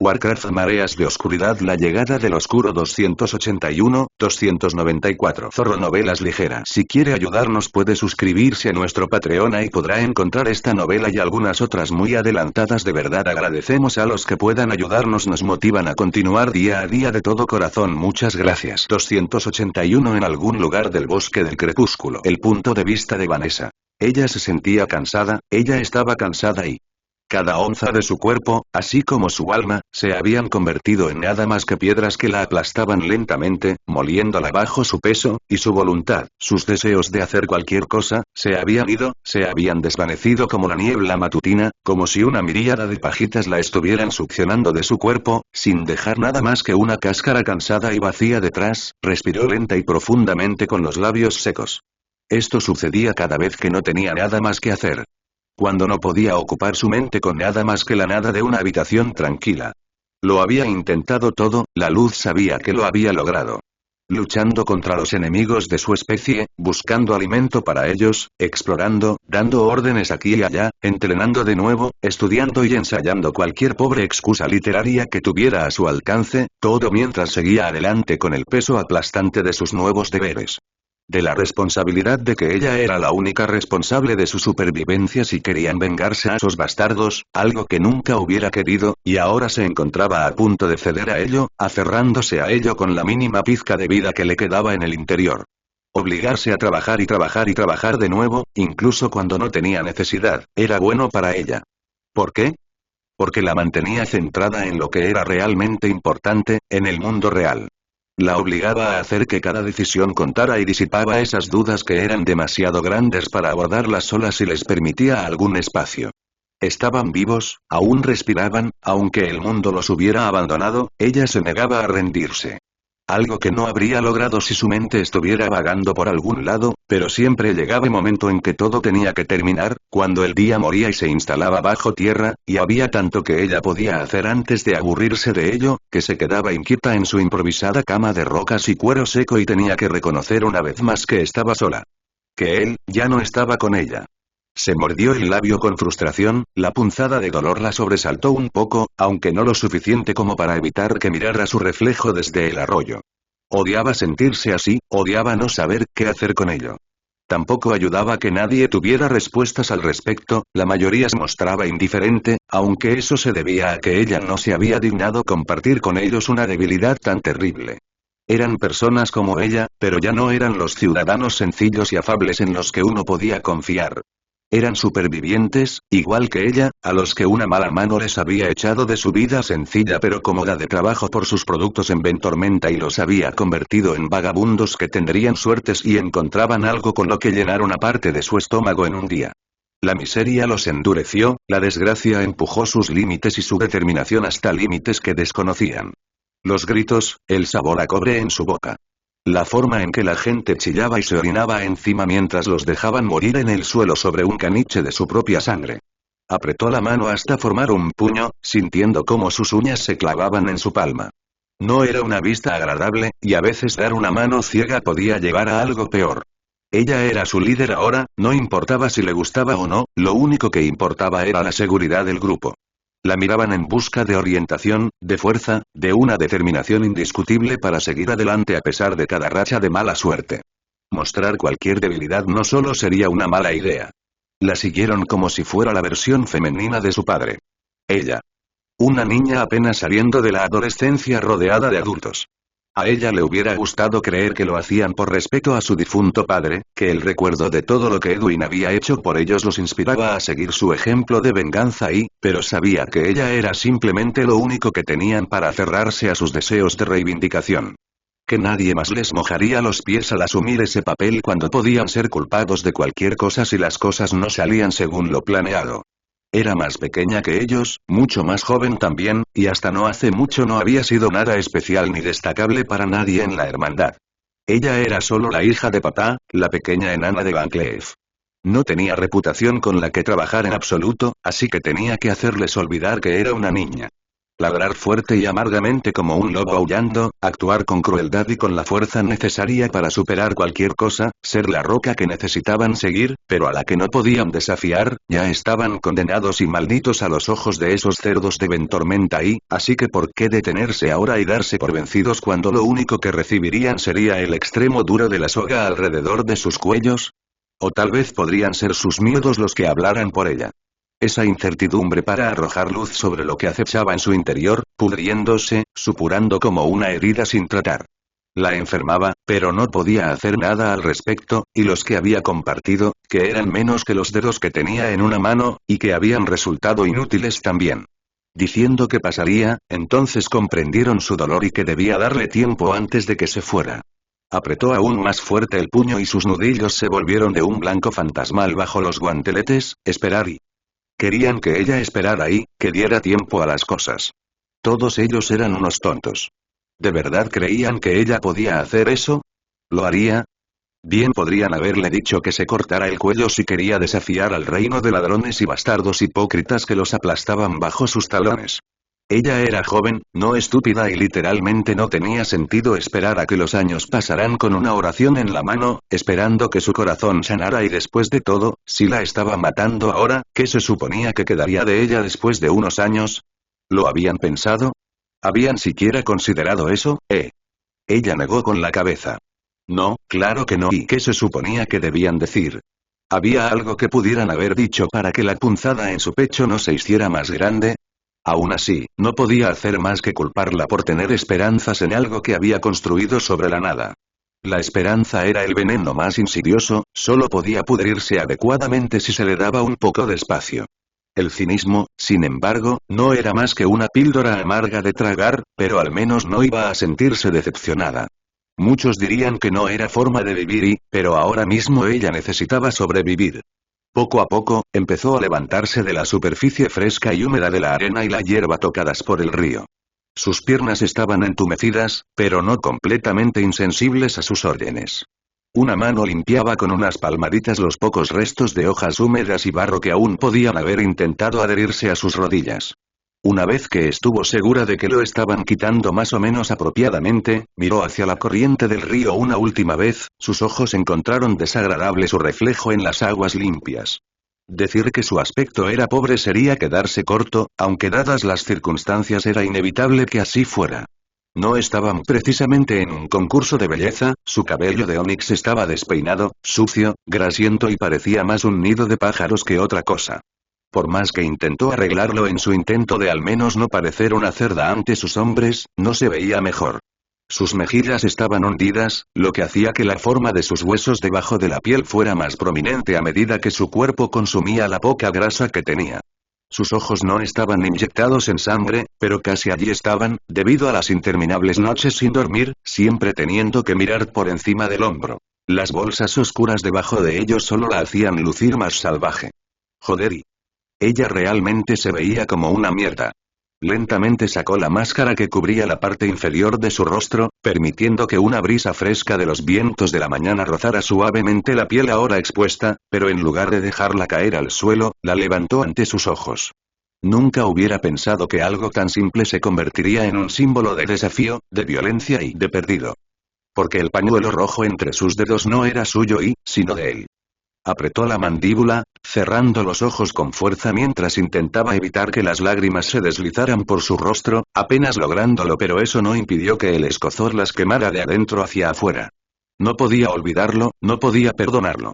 Warcraft Mareas de Oscuridad. La llegada del oscuro. 281, 294. Zorro Novelas Ligeras. Si quiere ayudarnos puede suscribirse a nuestro Patreon y podrá encontrar esta novela y algunas otras muy adelantadas. De verdad agradecemos a los que puedan ayudarnos, nos motivan a continuar día a día de todo corazón. Muchas gracias. 281. En algún lugar del bosque del crepúsculo. El punto de vista de Vanessa. Ella se sentía cansada, ella estaba cansada y cada onza de su cuerpo, así como su alma, se habían convertido en nada más que piedras que la aplastaban lentamente, moliéndola bajo su peso, y su voluntad, sus deseos de hacer cualquier cosa, se habían ido, se habían desvanecido como la niebla matutina, como si una miríada de pajitas la estuvieran succionando de su cuerpo, sin dejar nada más que una cáscara cansada y vacía detrás. Respiró lenta y profundamente con los labios secos. Esto sucedía cada vez que no tenía nada más que hacer. Cuando no podía ocupar su mente con nada más que la nada de una habitación tranquila. Lo había intentado todo, la luz sabía que lo había logrado. Luchando contra los enemigos de su especie, buscando alimento para ellos, explorando, dando órdenes aquí y allá, entrenando de nuevo, estudiando y ensayando cualquier pobre excusa literaria que tuviera a su alcance, todo mientras seguía adelante con el peso aplastante de sus nuevos deberes. De la responsabilidad de que ella era la única responsable de su supervivencia si querían vengarse a esos bastardos, algo que nunca hubiera querido, y ahora se encontraba a punto de ceder a ello, aferrándose a ello con la mínima pizca de vida que le quedaba en el interior. Obligarse a trabajar y trabajar y trabajar de nuevo, incluso cuando no tenía necesidad, era bueno para ella. ¿Por qué? Porque la mantenía centrada en lo que era realmente importante, en el mundo real. La obligaba a hacer que cada decisión contara y disipaba esas dudas que eran demasiado grandes para abordarlas solas y les permitía algún espacio. Estaban vivos, aún respiraban, aunque el mundo los hubiera abandonado, ella se negaba a rendirse. Algo que no habría logrado si su mente estuviera vagando por algún lado, pero siempre llegaba el momento en que todo tenía que terminar, cuando el día moría y se instalaba bajo tierra, y había tanto que ella podía hacer antes de aburrirse de ello, que se quedaba inquieta en su improvisada cama de rocas y cuero seco y tenía que reconocer una vez más que estaba sola. Que él, ya no estaba con ella. Se mordió el labio con frustración, la punzada de dolor la sobresaltó un poco, aunque no lo suficiente como para evitar que mirara su reflejo desde el arroyo. Odiaba sentirse así, odiaba no saber qué hacer con ello. Tampoco ayudaba que nadie tuviera respuestas al respecto, la mayoría se mostraba indiferente, aunque eso se debía a que ella no se había dignado compartir con ellos una debilidad tan terrible. Eran personas como ella, pero ya no eran los ciudadanos sencillos y afables en los que uno podía confiar. Eran supervivientes, igual que ella, a los que una mala mano les había echado de su vida sencilla pero cómoda de trabajo por sus productos en Ventormenta y los había convertido en vagabundos que tendrían suertes y encontraban algo con lo que llenar una parte de su estómago en un día. La miseria los endureció, la desgracia empujó sus límites y su determinación hasta límites que desconocían. Los gritos, el sabor a cobre en su boca. La forma en que la gente chillaba y se orinaba encima mientras los dejaban morir en el suelo sobre un caniche de su propia sangre. Apretó la mano hasta formar un puño, sintiendo cómo sus uñas se clavaban en su palma. No era una vista agradable, y a veces dar una mano ciega podía llevar a algo peor. Ella era su líder ahora, no importaba si le gustaba o no, lo único que importaba era la seguridad del grupo. La miraban en busca de orientación, de fuerza, de una determinación indiscutible para seguir adelante a pesar de cada racha de mala suerte. Mostrar cualquier debilidad no solo sería una mala idea. La siguieron como si fuera la versión femenina de su padre. Ella. Una niña apenas saliendo de la adolescencia rodeada de adultos. A ella le hubiera gustado creer que lo hacían por respeto a su difunto padre, que el recuerdo de todo lo que Edwin había hecho por ellos los inspiraba a seguir su ejemplo de venganza pero sabía que ella era simplemente lo único que tenían para aferrarse a sus deseos de reivindicación. Que nadie más les mojaría los pies al asumir ese papel cuando podían ser culpados de cualquier cosa si las cosas no salían según lo planeado. Era más pequeña que ellos, mucho más joven también, y hasta no hace mucho no había sido nada especial ni destacable para nadie en la hermandad. Ella era solo la hija de papá, la pequeña enana de Van Cleef. No tenía reputación con la que trabajar en absoluto, así que tenía que hacerles olvidar que era una niña. Ladrar fuerte y amargamente como un lobo aullando, actuar con crueldad y con la fuerza necesaria para superar cualquier cosa, ser la roca que necesitaban seguir, pero a la que no podían desafiar, ya estaban condenados y malditos a los ojos de esos cerdos de Ventormenta y, así que ¿por qué detenerse ahora y darse por vencidos cuando lo único que recibirían sería el extremo duro de la soga alrededor de sus cuellos? O tal vez podrían ser sus miedos los que hablaran por ella. Esa incertidumbre para arrojar luz sobre lo que acechaba en su interior, pudriéndose, supurando como una herida sin tratar. La enfermaba, pero no podía hacer nada al respecto, y los que había compartido, que eran menos que los dedos que tenía en una mano, y que habían resultado inútiles también. Diciendo que pasaría, entonces comprendieron su dolor y que debía darle tiempo antes de que se fuera. Apretó aún más fuerte el puño y sus nudillos se volvieron de un blanco fantasmal bajo los guanteletes, esperar y querían que ella esperara y, que diera tiempo a las cosas. Todos ellos eran unos tontos. ¿De verdad creían que ella podía hacer eso? ¿Lo haría? Bien podrían haberle dicho que se cortara el cuello si quería desafiar al reino de ladrones y bastardos hipócritas que los aplastaban bajo sus talones. Ella era joven, no estúpida y literalmente no tenía sentido esperar a que los años pasaran con una oración en la mano, esperando que su corazón sanara y después de todo, si la estaba matando ahora, ¿qué se suponía que quedaría de ella después de unos años? ¿Lo habían pensado? ¿Habían siquiera considerado eso? Ella negó con la cabeza. No, claro que no. ¿Y qué se suponía que debían decir? ¿Había algo que pudieran haber dicho para que la punzada en su pecho no se hiciera más grande? Aún así, no podía hacer más que culparla por tener esperanzas en algo que había construido sobre la nada. La esperanza era el veneno más insidioso, solo podía pudrirse adecuadamente si se le daba un poco de espacio. El cinismo, sin embargo, no era más que una píldora amarga de tragar, pero al menos no iba a sentirse decepcionada. Muchos dirían que no era forma de vivir pero ahora mismo ella necesitaba sobrevivir. Poco a poco, empezó a levantarse de la superficie fresca y húmeda de la arena y la hierba tocadas por el río. Sus piernas estaban entumecidas, pero no completamente insensibles a sus órdenes. Una mano limpiaba con unas palmaditas los pocos restos de hojas húmedas y barro que aún podían haber intentado adherirse a sus rodillas. Una vez que estuvo segura de que lo estaban quitando más o menos apropiadamente, miró hacia la corriente del río una última vez, sus ojos encontraron desagradable su reflejo en las aguas limpias. Decir que su aspecto era pobre sería quedarse corto, aunque dadas las circunstancias era inevitable que así fuera. No estaban precisamente en un concurso de belleza, su cabello de onix estaba despeinado, sucio, grasiento y parecía más un nido de pájaros que otra cosa. Por más que intentó arreglarlo en su intento de al menos no parecer una cerda ante sus hombres, no se veía mejor. Sus mejillas estaban hundidas, lo que hacía que la forma de sus huesos debajo de la piel fuera más prominente a medida que su cuerpo consumía la poca grasa que tenía. Sus ojos no estaban inyectados en sangre, pero casi allí estaban, debido a las interminables noches sin dormir, siempre teniendo que mirar por encima del hombro. Las bolsas oscuras debajo de ellos solo la hacían lucir más salvaje. Joder. Ella realmente se veía como una mierda. Lentamente sacó la máscara que cubría la parte inferior de su rostro, permitiendo que una brisa fresca de los vientos de la mañana rozara suavemente la piel ahora expuesta, pero en lugar de dejarla caer al suelo, la levantó ante sus ojos. Nunca hubiera pensado que algo tan simple se convertiría en un símbolo de desafío, de violencia y de perdido. Porque el pañuelo rojo entre sus dedos no era suyo sino de él. Apretó la mandíbula, cerrando los ojos con fuerza mientras intentaba evitar que las lágrimas se deslizaran por su rostro, apenas lográndolo, pero eso no impidió que el escozor las quemara de adentro hacia afuera. No podía olvidarlo, no podía perdonarlo.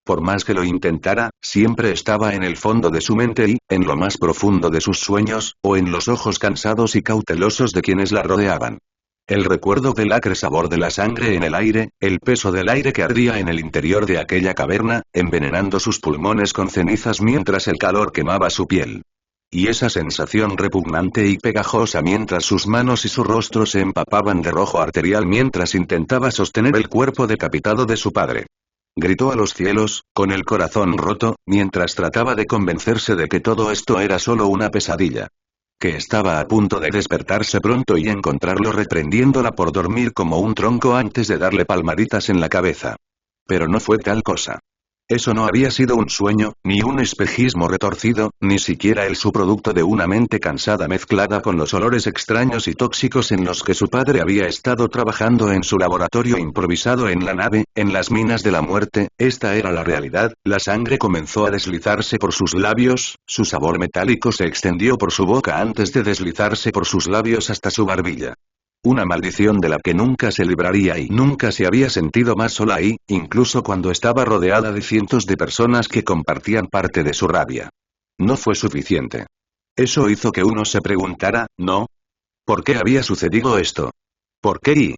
Por más que lo intentara, siempre estaba en el fondo de su mente y, en lo más profundo de sus sueños, o en los ojos cansados y cautelosos de quienes la rodeaban. El recuerdo del acre sabor de la sangre en el aire, el peso del aire que ardía en el interior de aquella caverna, envenenando sus pulmones con cenizas mientras el calor quemaba su piel. Y esa sensación repugnante y pegajosa mientras sus manos y su rostro se empapaban de rojo arterial mientras intentaba sostener el cuerpo decapitado de su padre. Gritó a los cielos, con el corazón roto, mientras trataba de convencerse de que todo esto era solo una pesadilla. Que estaba a punto de despertarse pronto y encontrarlo reprendiéndola por dormir como un tronco antes de darle palmaditas en la cabeza. Pero no fue tal cosa. Eso no había sido un sueño, ni un espejismo retorcido, ni siquiera el subproducto de una mente cansada mezclada con los olores extraños y tóxicos en los que su padre había estado trabajando en su laboratorio improvisado en la nave, en las minas de la muerte. Esta era la realidad. La sangre comenzó a deslizarse por sus labios, su sabor metálico se extendió por su boca antes de deslizarse por sus labios hasta su barbilla. Una maldición de la que nunca se libraría y nunca se había sentido más sola ahí, incluso cuando estaba rodeada de cientos de personas que compartían parte de su rabia. No fue suficiente. Eso hizo que uno se preguntara, ¿no? ¿Por qué había sucedido esto? ¿Por qué y?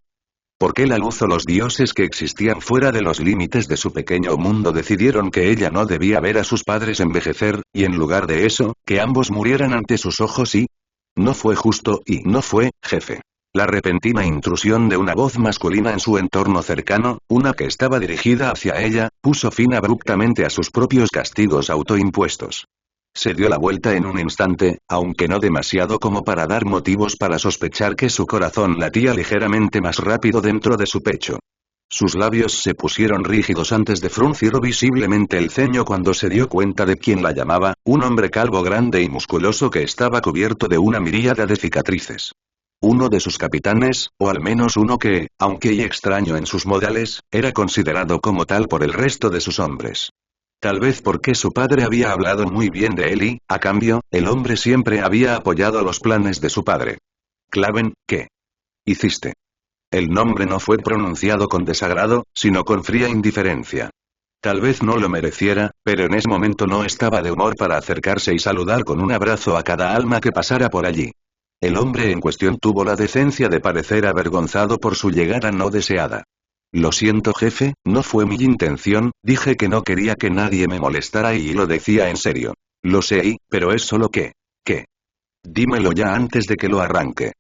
¿Por qué la luz o los dioses que existían fuera de los límites de su pequeño mundo decidieron que ella no debía ver a sus padres envejecer, y en lugar de eso, que ambos murieran ante sus ojos y? No fue justo y no fue, jefe. La repentina intrusión de una voz masculina en su entorno cercano, una que estaba dirigida hacia ella, puso fin abruptamente a sus propios castigos autoimpuestos. Se dio la vuelta en un instante, aunque no demasiado como para dar motivos para sospechar que su corazón latía ligeramente más rápido dentro de su pecho. Sus labios se pusieron rígidos antes de fruncir visiblemente el ceño cuando se dio cuenta de quién la llamaba, un hombre calvo grande y musculoso que estaba cubierto de una miríada de cicatrices. Uno de sus capitanes, o al menos uno que, aunque extraño en sus modales, era considerado como tal por el resto de sus hombres. Tal vez porque su padre había hablado muy bien de él y, a cambio, el hombre siempre había apoyado los planes de su padre. Claven, ¿qué hiciste? El nombre no fue pronunciado con desagrado, sino con fría indiferencia. Tal vez no lo mereciera, pero en ese momento no estaba de humor para acercarse y saludar con un abrazo a cada alma que pasara por allí. El hombre en cuestión tuvo la decencia de parecer avergonzado por su llegada no deseada. Lo siento, jefe, no fue mi intención, dije que no quería que nadie me molestara y lo decía en serio. Lo sé, pero es solo que... ¿Qué? Dímelo ya antes de que lo arranque.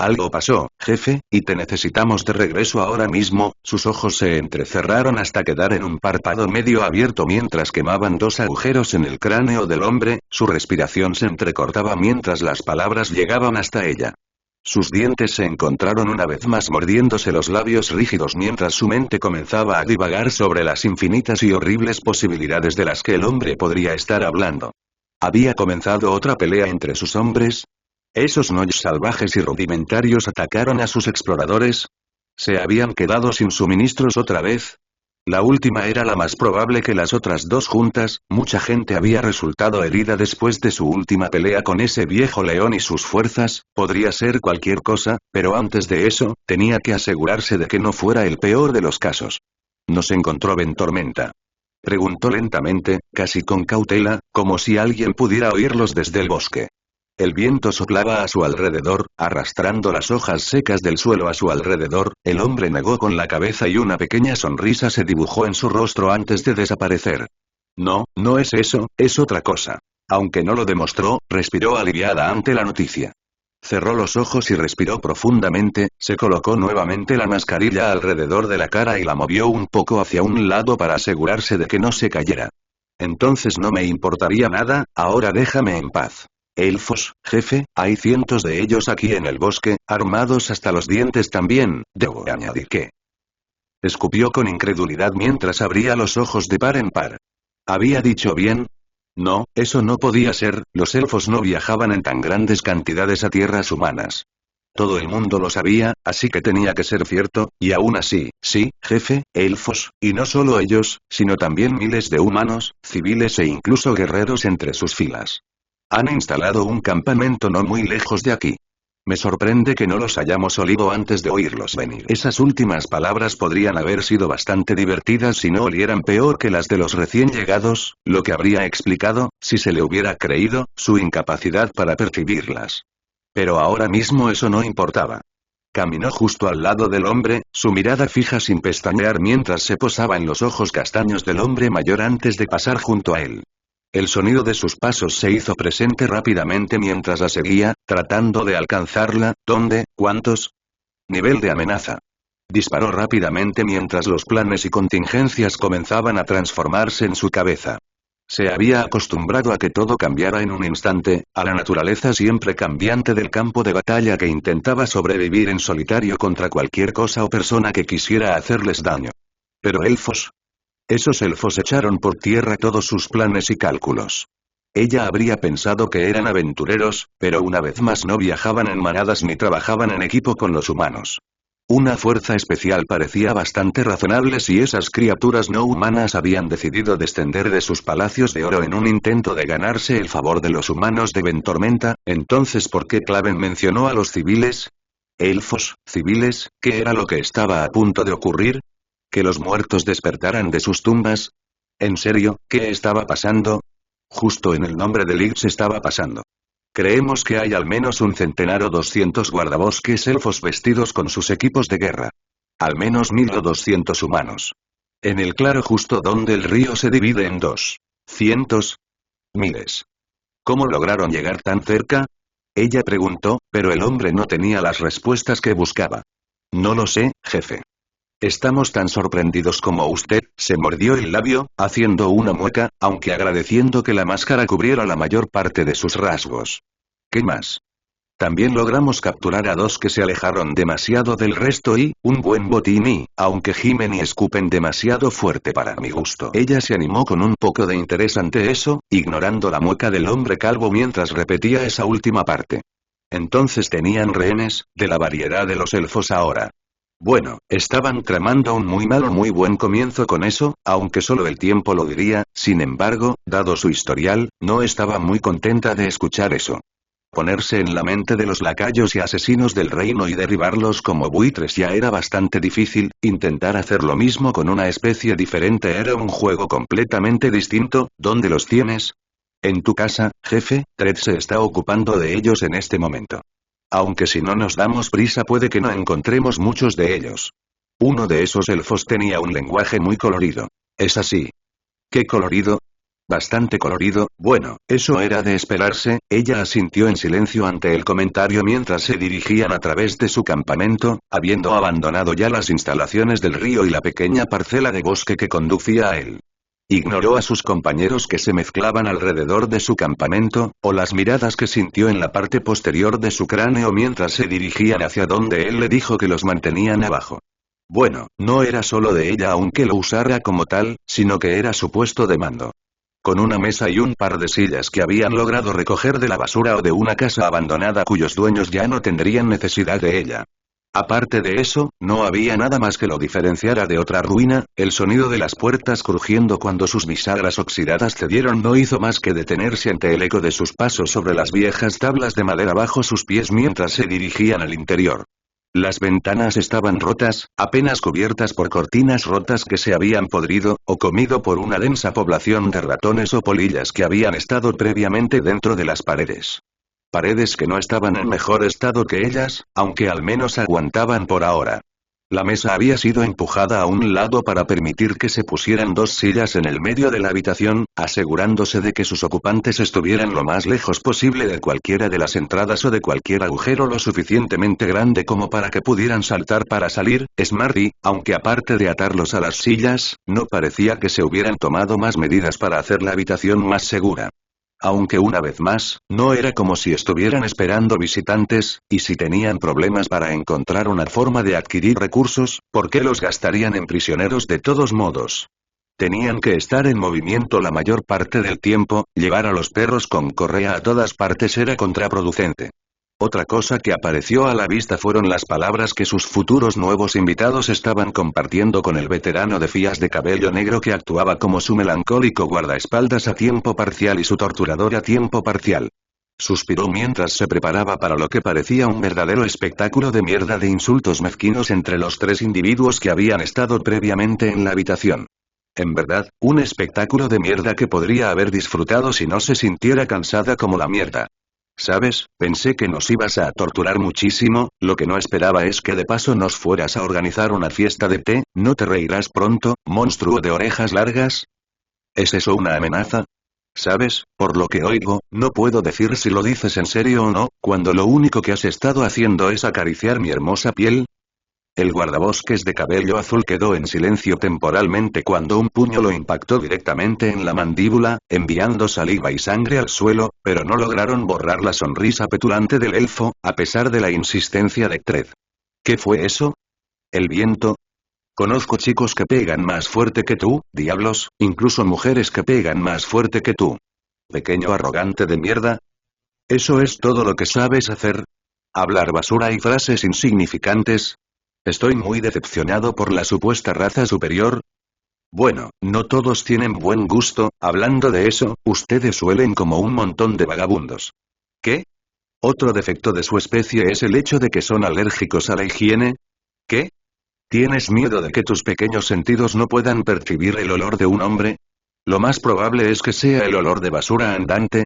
Algo pasó, jefe, y te necesitamos de regreso ahora mismo. Sus ojos se entrecerraron hasta quedar en un párpado medio abierto mientras quemaban dos agujeros en el cráneo del hombre, su respiración se entrecortaba mientras las palabras llegaban hasta ella. Sus dientes se encontraron una vez más mordiéndose los labios rígidos mientras su mente comenzaba a divagar sobre las infinitas y horribles posibilidades de las que el hombre podría estar hablando. ¿Había comenzado otra pelea entre sus hombres? ¿Esos Nois salvajes y rudimentarios atacaron a sus exploradores? ¿Se habían quedado sin suministros otra vez? La última era la más probable que las otras dos juntas. Mucha gente había resultado herida después de su última pelea con ese viejo león y sus fuerzas. Podría ser cualquier cosa, pero antes de eso, tenía que asegurarse de que no fuera el peor de los casos. ¿Nos encontró en tormenta? Preguntó lentamente, casi con cautela, como si alguien pudiera oírlos desde el bosque. El viento soplaba a su alrededor, arrastrando las hojas secas del suelo a su alrededor. El hombre negó con la cabeza y una pequeña sonrisa se dibujó en su rostro antes de desaparecer. No, no es eso, es otra cosa. Aunque no lo demostró, respiró aliviada ante la noticia. Cerró los ojos y respiró profundamente, se colocó nuevamente la mascarilla alrededor de la cara y la movió un poco hacia un lado para asegurarse de que no se cayera. Entonces no me importaría nada, ahora déjame en paz. Elfos, jefe, hay cientos de ellos aquí en el bosque, armados hasta los dientes también, debo añadir que. Escupió con incredulidad mientras abría los ojos de par en par. ¿Había dicho bien? No, eso no podía ser, los elfos no viajaban en tan grandes cantidades a tierras humanas. Todo el mundo lo sabía, así que tenía que ser cierto, y aún así, sí, jefe, elfos, y no solo ellos, sino también miles de humanos, civiles e incluso guerreros entre sus filas. Han instalado un campamento no muy lejos de aquí. Me sorprende que no los hayamos olido antes de oírlos venir. Esas últimas palabras podrían haber sido bastante divertidas si no olieran peor que las de los recién llegados, lo que habría explicado, si se le hubiera creído, su incapacidad para percibirlas. Pero ahora mismo eso no importaba. Caminó justo al lado del hombre, su mirada fija sin pestañear mientras se posaba en los ojos castaños del hombre mayor antes de pasar junto a él. El sonido de sus pasos se hizo presente rápidamente mientras la seguía, tratando de alcanzarla. ¿Dónde? ¿Cuántos? Nivel de amenaza. Disparó rápidamente mientras los planes y contingencias comenzaban a transformarse en su cabeza. Se había acostumbrado a que todo cambiara en un instante, a la naturaleza siempre cambiante del campo de batalla que intentaba sobrevivir en solitario contra cualquier cosa o persona que quisiera hacerles daño. Pero elfos. Esos elfos echaron por tierra todos sus planes y cálculos. Ella habría pensado que eran aventureros, pero una vez más no viajaban en manadas ni trabajaban en equipo con los humanos. Una fuerza especial parecía bastante razonable si esas criaturas no humanas habían decidido descender de sus palacios de oro en un intento de ganarse el favor de los humanos de Ventormenta. Entonces ¿por qué Claven mencionó a los civiles? ¿Elfos, civiles? ¿Qué era lo que estaba a punto de ocurrir? ¿Que los muertos despertaran de sus tumbas? ¿En serio, qué estaba pasando? Justo en el nombre de Lix estaba pasando. Creemos que hay al menos un centenar o 200 guardabosques elfos vestidos con sus equipos de guerra. Al menos 1000 o 200 humanos. En el claro justo donde el río se divide en dos. Cientos. Miles. ¿Cómo lograron llegar tan cerca? Ella preguntó, pero el hombre no tenía las respuestas que buscaba. No lo sé, jefe. Estamos tan sorprendidos como usted. Se mordió el labio, haciendo una mueca, aunque agradeciendo que la máscara cubriera la mayor parte de sus rasgos. ¿Qué más? También logramos capturar a dos que se alejaron demasiado del resto y, un buen botín y, aunque gimen y escupen demasiado fuerte para mi gusto. Ella se animó con un poco de interés ante eso, ignorando la mueca del hombre calvo mientras repetía esa última parte. Entonces tenían rehenes, de la variedad de los elfos ahora. Bueno, estaban tramando un muy mal o muy buen comienzo con eso, aunque solo el tiempo lo diría. Sin embargo, dado su historial, no estaba muy contenta de escuchar eso. Ponerse en la mente de los lacayos y asesinos del reino y derribarlos como buitres ya era bastante difícil. Intentar hacer lo mismo con una especie diferente era un juego completamente distinto. ¿Dónde los tienes? En tu casa, jefe. Tred se está ocupando de ellos en este momento. Aunque si no nos damos prisa puede que no encontremos muchos de ellos. Uno de esos elfos tenía un lenguaje muy colorido. ¿Es así? ¿Qué colorido? Bastante colorido. Bueno, eso era de esperarse. Ella asintió en silencio ante el comentario mientras se dirigían a través de su campamento, habiendo abandonado ya las instalaciones del río y la pequeña parcela de bosque que conducía a él. Ignoró a sus compañeros que se mezclaban alrededor de su campamento, o las miradas que sintió en la parte posterior de su cráneo mientras se dirigían hacia donde él le dijo que los mantenían abajo. Bueno, no era solo de ella aunque lo usara como tal, sino que era su puesto de mando. Con una mesa y un par de sillas que habían logrado recoger de la basura o de una casa abandonada cuyos dueños ya no tendrían necesidad de ella. Aparte de eso, no había nada más que lo diferenciara de otra ruina. El sonido de las puertas crujiendo cuando sus bisagras oxidadas cedieron no hizo más que detenerse ante el eco de sus pasos sobre las viejas tablas de madera bajo sus pies mientras se dirigían al interior. Las ventanas estaban rotas, apenas cubiertas por cortinas rotas que se habían podrido, o comido por una densa población de ratones o polillas que habían estado previamente dentro de las paredes. Paredes que no estaban en mejor estado que ellas, aunque al menos aguantaban por ahora. La mesa había sido empujada a un lado para permitir que se pusieran dos sillas en el medio de la habitación, asegurándose de que sus ocupantes estuvieran lo más lejos posible de cualquiera de las entradas o de cualquier agujero lo suficientemente grande como para que pudieran saltar para salir. Smarty, aunque aparte de atarlos a las sillas, no parecía que se hubieran tomado más medidas para hacer la habitación más segura. Aunque una vez más, no era como si estuvieran esperando visitantes, y si tenían problemas para encontrar una forma de adquirir recursos, ¿por qué los gastarían en prisioneros de todos modos? Tenían que estar en movimiento la mayor parte del tiempo. Llevar a los perros con correa a todas partes era contraproducente. Otra cosa que apareció a la vista fueron las palabras que sus futuros nuevos invitados estaban compartiendo con el veterano de Fías de cabello negro que actuaba como su melancólico guardaespaldas a tiempo parcial y su torturador a tiempo parcial. Suspiró mientras se preparaba para lo que parecía un verdadero espectáculo de mierda de insultos mezquinos entre los tres individuos que habían estado previamente en la habitación. En verdad, un espectáculo de mierda que podría haber disfrutado si no se sintiera cansada como la mierda. ¿Sabes? Pensé que nos ibas a torturar muchísimo. Lo que no esperaba es que de paso nos fueras a organizar una fiesta de té. ¿No te reirás pronto, monstruo de orejas largas? ¿Es eso una amenaza? ¿Sabes? Por lo que oigo, no puedo decir si lo dices en serio o no, cuando lo único que has estado haciendo es acariciar mi hermosa piel. El guardabosques de cabello azul quedó en silencio temporalmente cuando un puño lo impactó directamente en la mandíbula, enviando saliva y sangre al suelo, pero no lograron borrar la sonrisa petulante del elfo, a pesar de la insistencia de Tred. ¿Qué fue eso? ¿El viento? Conozco chicos que pegan más fuerte que tú, diablos, incluso mujeres que pegan más fuerte que tú. Pequeño arrogante de mierda. ¿Eso es todo lo que sabes hacer? ¿Hablar basura y frases insignificantes? Estoy muy decepcionado por la supuesta raza superior. Bueno, no todos tienen buen gusto, hablando de eso, ustedes suelen como un montón de vagabundos. ¿Qué? ¿Otro defecto de su especie es el hecho de que son alérgicos a la higiene? ¿Qué? ¿Tienes miedo de que tus pequeños sentidos no puedan percibir el olor de un hombre? Lo más probable es que sea el olor de basura andante.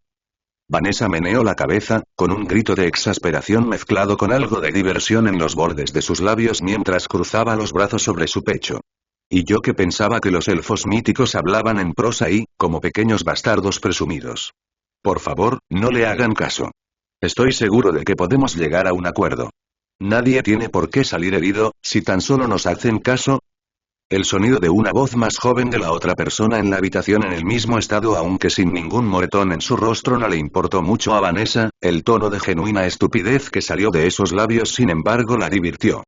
Vanessa meneó la cabeza, con un grito de exasperación mezclado con algo de diversión en los bordes de sus labios mientras cruzaba los brazos sobre su pecho. Y yo que pensaba que los elfos míticos hablaban en prosa y, como pequeños bastardos presumidos. Por favor, no le hagan caso. Estoy seguro de que podemos llegar a un acuerdo. Nadie tiene por qué salir herido, si tan solo nos hacen caso. El sonido de una voz más joven de la otra persona en la habitación en el mismo estado aunque sin ningún moretón en su rostro no le importó mucho a Vanessa, el tono de genuina estupidez que salió de esos labios sin embargo la divirtió.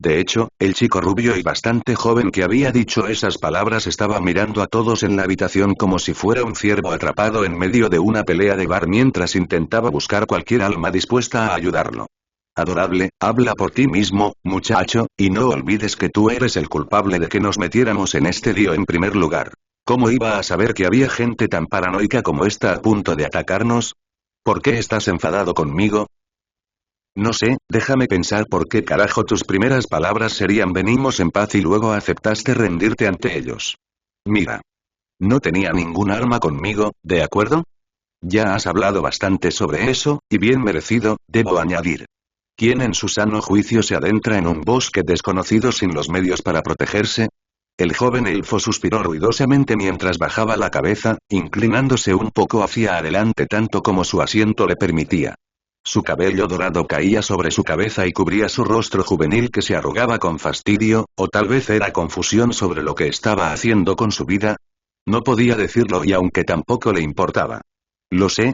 De hecho, el chico rubio y bastante joven que había dicho esas palabras estaba mirando a todos en la habitación como si fuera un ciervo atrapado en medio de una pelea de bar mientras intentaba buscar cualquier alma dispuesta a ayudarlo. Adorable, habla por ti mismo, muchacho, y no olvides que tú eres el culpable de que nos metiéramos en este lío en primer lugar. ¿Cómo iba a saber que había gente tan paranoica como esta a punto de atacarnos? ¿Por qué estás enfadado conmigo? No sé, déjame pensar por qué carajo tus primeras palabras serían venimos en paz y luego aceptaste rendirte ante ellos. Mira. No tenía ningún arma conmigo, ¿de acuerdo? Ya has hablado bastante sobre eso, y bien merecido, debo añadir. ¿Quién en su sano juicio se adentra en un bosque desconocido sin los medios para protegerse? El joven elfo suspiró ruidosamente mientras bajaba la cabeza, inclinándose un poco hacia adelante tanto como su asiento le permitía. Su cabello dorado caía sobre su cabeza y cubría su rostro juvenil que se arrugaba con fastidio, o tal vez era confusión sobre lo que estaba haciendo con su vida. No podía decirlo y aunque tampoco le importaba. Lo sé,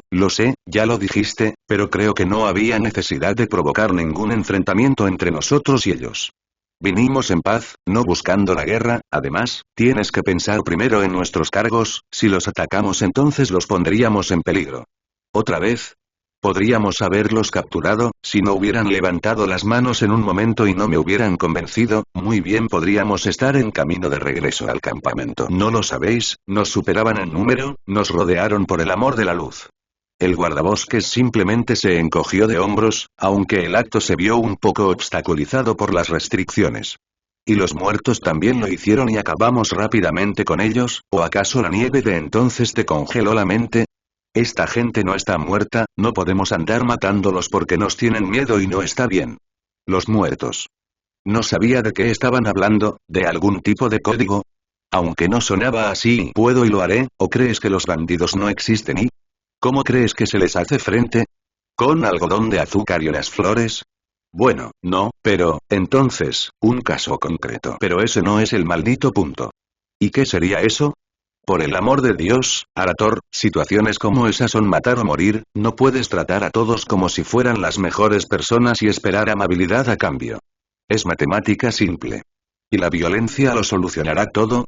ya lo dijiste, pero creo que no había necesidad de provocar ningún enfrentamiento entre nosotros y ellos. Vinimos en paz, no buscando la guerra, además, tienes que pensar primero en nuestros cargos, si los atacamos entonces los pondríamos en peligro. ¿Otra vez? Podríamos haberlos capturado, si no hubieran levantado las manos en un momento y no me hubieran convencido, muy bien podríamos estar en camino de regreso al campamento. ¿No lo sabéis? Nos superaban en número, nos rodearon por el amor de la luz. El guardabosques simplemente se encogió de hombros, aunque el acto se vio un poco obstaculizado por las restricciones. ¿Y los muertos también lo hicieron y acabamos rápidamente con ellos, o acaso la nieve de entonces te congeló la mente? Esta gente no está muerta, no podemos andar matándolos porque nos tienen miedo y no está bien. Los muertos. No sabía de qué estaban hablando, ¿de algún tipo de código? Aunque no sonaba así, puedo y lo haré, ¿o crees que los bandidos no existen y? ¿Cómo crees que se les hace frente? ¿Con algodón de azúcar y unas flores? Bueno, no, pero, entonces, un caso concreto. Pero ese no es el maldito punto. ¿Y qué sería eso? Por el amor de Dios, Arator, situaciones como esas son matar o morir, no puedes tratar a todos como si fueran las mejores personas y esperar amabilidad a cambio. Es matemática simple. ¿Y la violencia lo solucionará todo?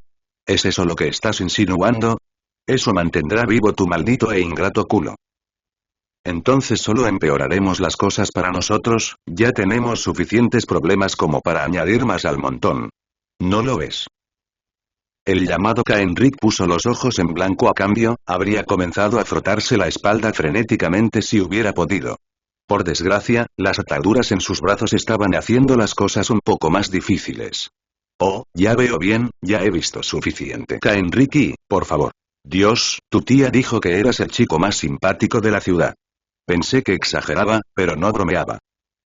¿Es eso lo que estás insinuando? Eso mantendrá vivo tu maldito e ingrato culo. Entonces solo empeoraremos las cosas para nosotros, ya tenemos suficientes problemas como para añadir más al montón. ¿No lo ves? El llamado Kaenrik puso los ojos en blanco a cambio, habría comenzado a frotarse la espalda frenéticamente si hubiera podido. Por desgracia, las ataduras en sus brazos estaban haciendo las cosas un poco más difíciles. Oh, ya veo bien, ya he visto suficiente. Kaenriki, por favor. Dios, tu tía dijo que eras el chico más simpático de la ciudad. Pensé que exageraba, pero no bromeaba.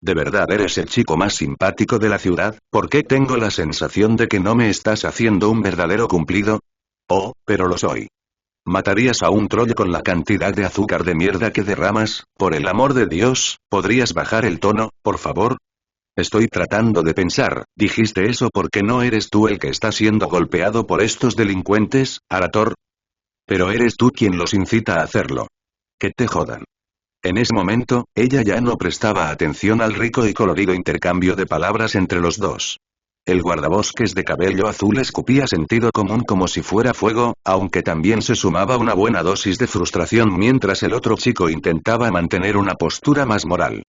¿De verdad eres el chico más simpático de la ciudad? ¿Por qué tengo la sensación de que no me estás haciendo un verdadero cumplido? Oh, pero lo soy. ¿Matarías a un troll con la cantidad de azúcar de mierda que derramas? Por el amor de Dios, ¿podrías bajar el tono, por favor? Estoy tratando de pensar, ¿dijiste eso porque no eres tú el que está siendo golpeado por estos delincuentes, Arator? Pero eres tú quien los incita a hacerlo. Que te jodan. En ese momento, ella ya no prestaba atención al rico y colorido intercambio de palabras entre los dos. El guardabosques de cabello azul escupía sentido común como si fuera fuego, aunque también se sumaba una buena dosis de frustración mientras el otro chico intentaba mantener una postura más moral.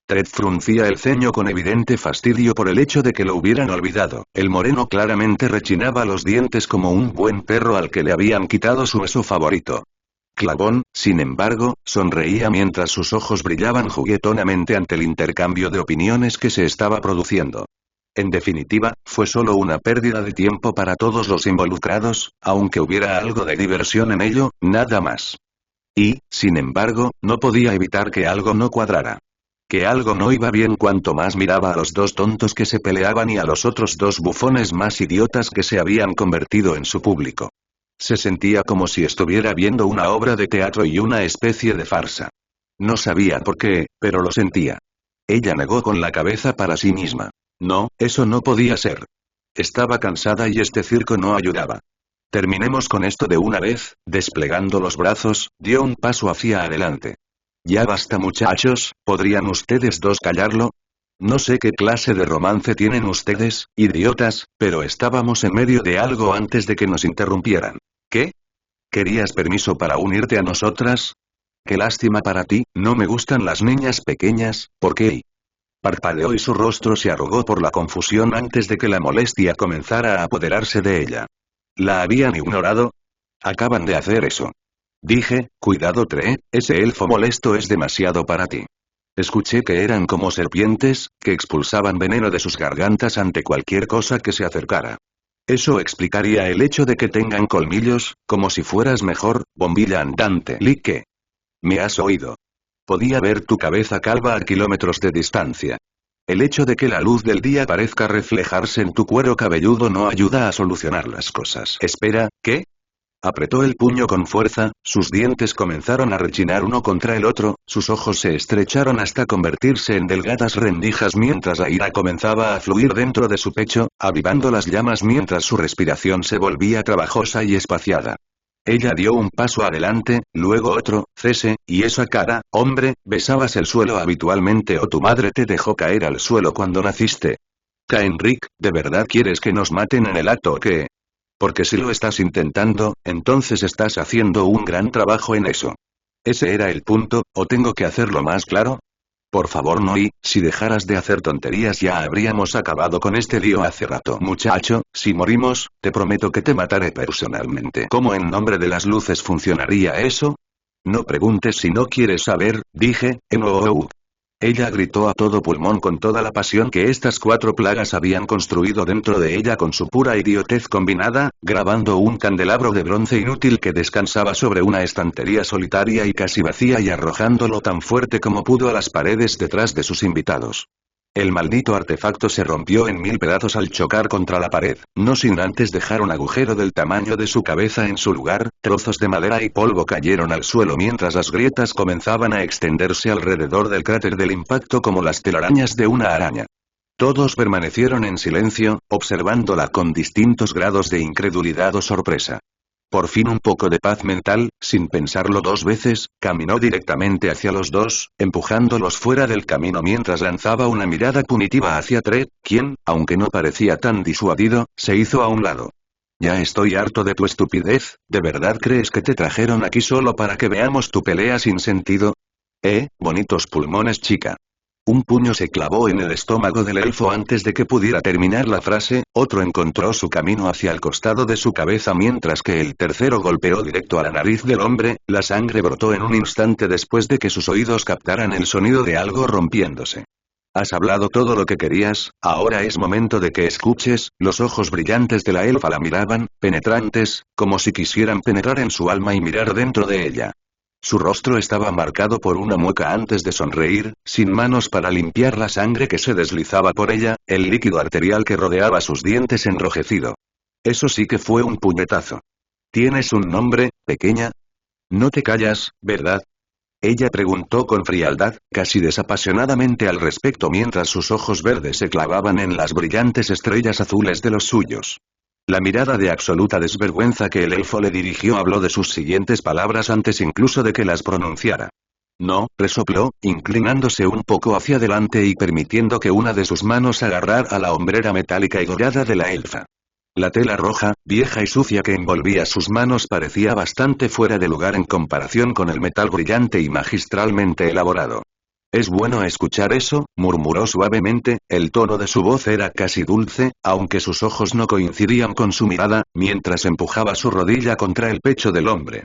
Ted fruncía el ceño con evidente fastidio por el hecho de que lo hubieran olvidado. El moreno claramente rechinaba los dientes como un buen perro al que le habían quitado su beso favorito. Clavón, sin embargo, sonreía mientras sus ojos brillaban juguetonamente ante el intercambio de opiniones que se estaba produciendo. En definitiva, fue solo una pérdida de tiempo para todos los involucrados, aunque hubiera algo de diversión en ello, nada más. Y, sin embargo, no podía evitar que algo no cuadrara. Que algo no iba bien cuanto más miraba a los dos tontos que se peleaban y a los otros dos bufones más idiotas que se habían convertido en su público. Se sentía como si estuviera viendo una obra de teatro y una especie de farsa. No sabía por qué, pero lo sentía. Ella negó con la cabeza para sí misma. No, eso no podía ser. Estaba cansada y este circo no ayudaba. Terminemos con esto de una vez, desplegando los brazos, dio un paso hacia adelante. Ya basta muchachos, ¿podrían ustedes dos callarlo? No sé qué clase de romance tienen ustedes, idiotas, pero estábamos en medio de algo antes de que nos interrumpieran. ¿Qué? ¿Querías permiso para unirte a nosotras? Qué lástima para ti, no me gustan las niñas pequeñas, ¿por qué? Parpadeó y su rostro se arrugó por la confusión antes de que la molestia comenzara a apoderarse de ella. ¿La habían ignorado? Acaban de hacer eso. Dije, cuidado Tree, ese elfo molesto es demasiado para ti. Escuché que eran como serpientes, que expulsaban veneno de sus gargantas ante cualquier cosa que se acercara. Eso explicaría el hecho de que tengan colmillos, como si fueras mejor, bombilla andante. Like. ¿Me has oído? Podía ver tu cabeza calva a kilómetros de distancia. El hecho de que la luz del día parezca reflejarse en tu cuero cabelludo no ayuda a solucionar las cosas. Espera, ¿qué? Apretó el puño con fuerza, sus dientes comenzaron a rechinar uno contra el otro, sus ojos se estrecharon hasta convertirse en delgadas rendijas mientras la ira comenzaba a fluir dentro de su pecho, avivando las llamas mientras su respiración se volvía trabajosa y espaciada. Ella dio un paso adelante, luego otro, cese, y esa cara, hombre, ¿besabas el suelo habitualmente o tu madre te dejó caer al suelo cuando naciste? Kenrick, ¿de verdad quieres que nos maten en el acto o qué? Porque si lo estás intentando, entonces estás haciendo un gran trabajo en eso. ¿Ese era el punto, o tengo que hacerlo más claro? Por favor no, y, si dejaras de hacer tonterías ya habríamos acabado con este lío hace rato. Muchacho, si morimos, te prometo que te mataré personalmente. ¿Cómo en nombre de las luces funcionaría eso? No preguntes si no quieres saber, dije, Ella gritó a todo pulmón con toda la pasión que estas cuatro plagas habían construido dentro de ella con su pura idiotez combinada, grabando un candelabro de bronce inútil que descansaba sobre una estantería solitaria y casi vacía y arrojándolo tan fuerte como pudo a las paredes detrás de sus invitados. El maldito artefacto se rompió en 1000 pedazos al chocar contra la pared, no sin antes dejar un agujero del tamaño de su cabeza en su lugar, trozos de madera y polvo cayeron al suelo mientras las grietas comenzaban a extenderse alrededor del cráter del impacto como las telarañas de una araña. Todos permanecieron en silencio, observándola con distintos grados de incredulidad o sorpresa. Por fin un poco de paz mental, sin pensarlo dos veces, caminó directamente hacia los dos, empujándolos fuera del camino mientras lanzaba una mirada punitiva hacia Ted, quien, aunque no parecía tan disuadido, se hizo a un lado. Ya estoy harto de tu estupidez, ¿de verdad crees que te trajeron aquí solo para que veamos tu pelea sin sentido? Bonitos pulmones chica. Un puño se clavó en el estómago del elfo antes de que pudiera terminar la frase, otro encontró su camino hacia el costado de su cabeza mientras que el tercero golpeó directo a la nariz del hombre, la sangre brotó en un instante después de que sus oídos captaran el sonido de algo rompiéndose. Has hablado todo lo que querías, ahora es momento de que escuches, los ojos brillantes de la elfa la miraban, penetrantes, como si quisieran penetrar en su alma y mirar dentro de ella. Su rostro estaba marcado por una mueca antes de sonreír, sin manos para limpiar la sangre que se deslizaba por ella, el líquido arterial que rodeaba sus dientes enrojecido. Eso sí que fue un puñetazo. ¿Tienes un nombre, pequeña? No te callas, ¿verdad? Ella preguntó con frialdad, casi desapasionadamente al respecto mientras sus ojos verdes se clavaban en las brillantes estrellas azules de los suyos. La mirada de absoluta desvergüenza que el elfo le dirigió habló de sus siguientes palabras antes incluso de que las pronunciara. No, resopló, inclinándose un poco hacia adelante y permitiendo que una de sus manos agarrara la hombrera metálica y dorada de la elfa. La tela roja, vieja y sucia que envolvía sus manos parecía bastante fuera de lugar en comparación con el metal brillante y magistralmente elaborado. «Es bueno escuchar eso», murmuró suavemente, el tono de su voz era casi dulce, aunque sus ojos no coincidían con su mirada, mientras empujaba su rodilla contra el pecho del hombre.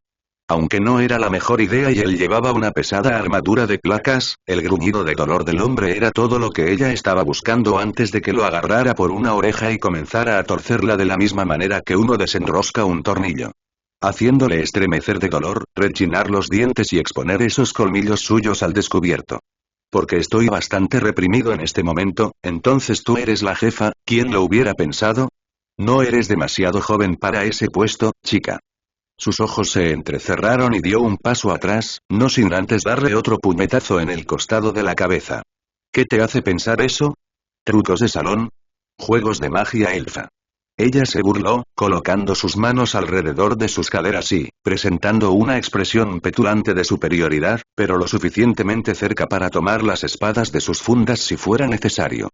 Aunque no era la mejor idea y él llevaba una pesada armadura de placas, el gruñido de dolor del hombre era todo lo que ella estaba buscando antes de que lo agarrara por una oreja y comenzara a torcerla de la misma manera que uno desenrosca un tornillo. Haciéndole estremecer de dolor, rechinar los dientes y exponer esos colmillos suyos al descubierto. Porque estoy bastante reprimido en este momento, entonces tú eres la jefa, ¿quién lo hubiera pensado? No eres demasiado joven para ese puesto, chica. Sus ojos se entrecerraron y dio un paso atrás, no sin antes darle otro puñetazo en el costado de la cabeza. ¿Qué te hace pensar eso? ¿Trucos de salón? Juegos de magia elfa. Ella se burló, colocando sus manos alrededor de sus caderas y, presentando una expresión petulante de superioridad, pero lo suficientemente cerca para tomar las espadas de sus fundas si fuera necesario.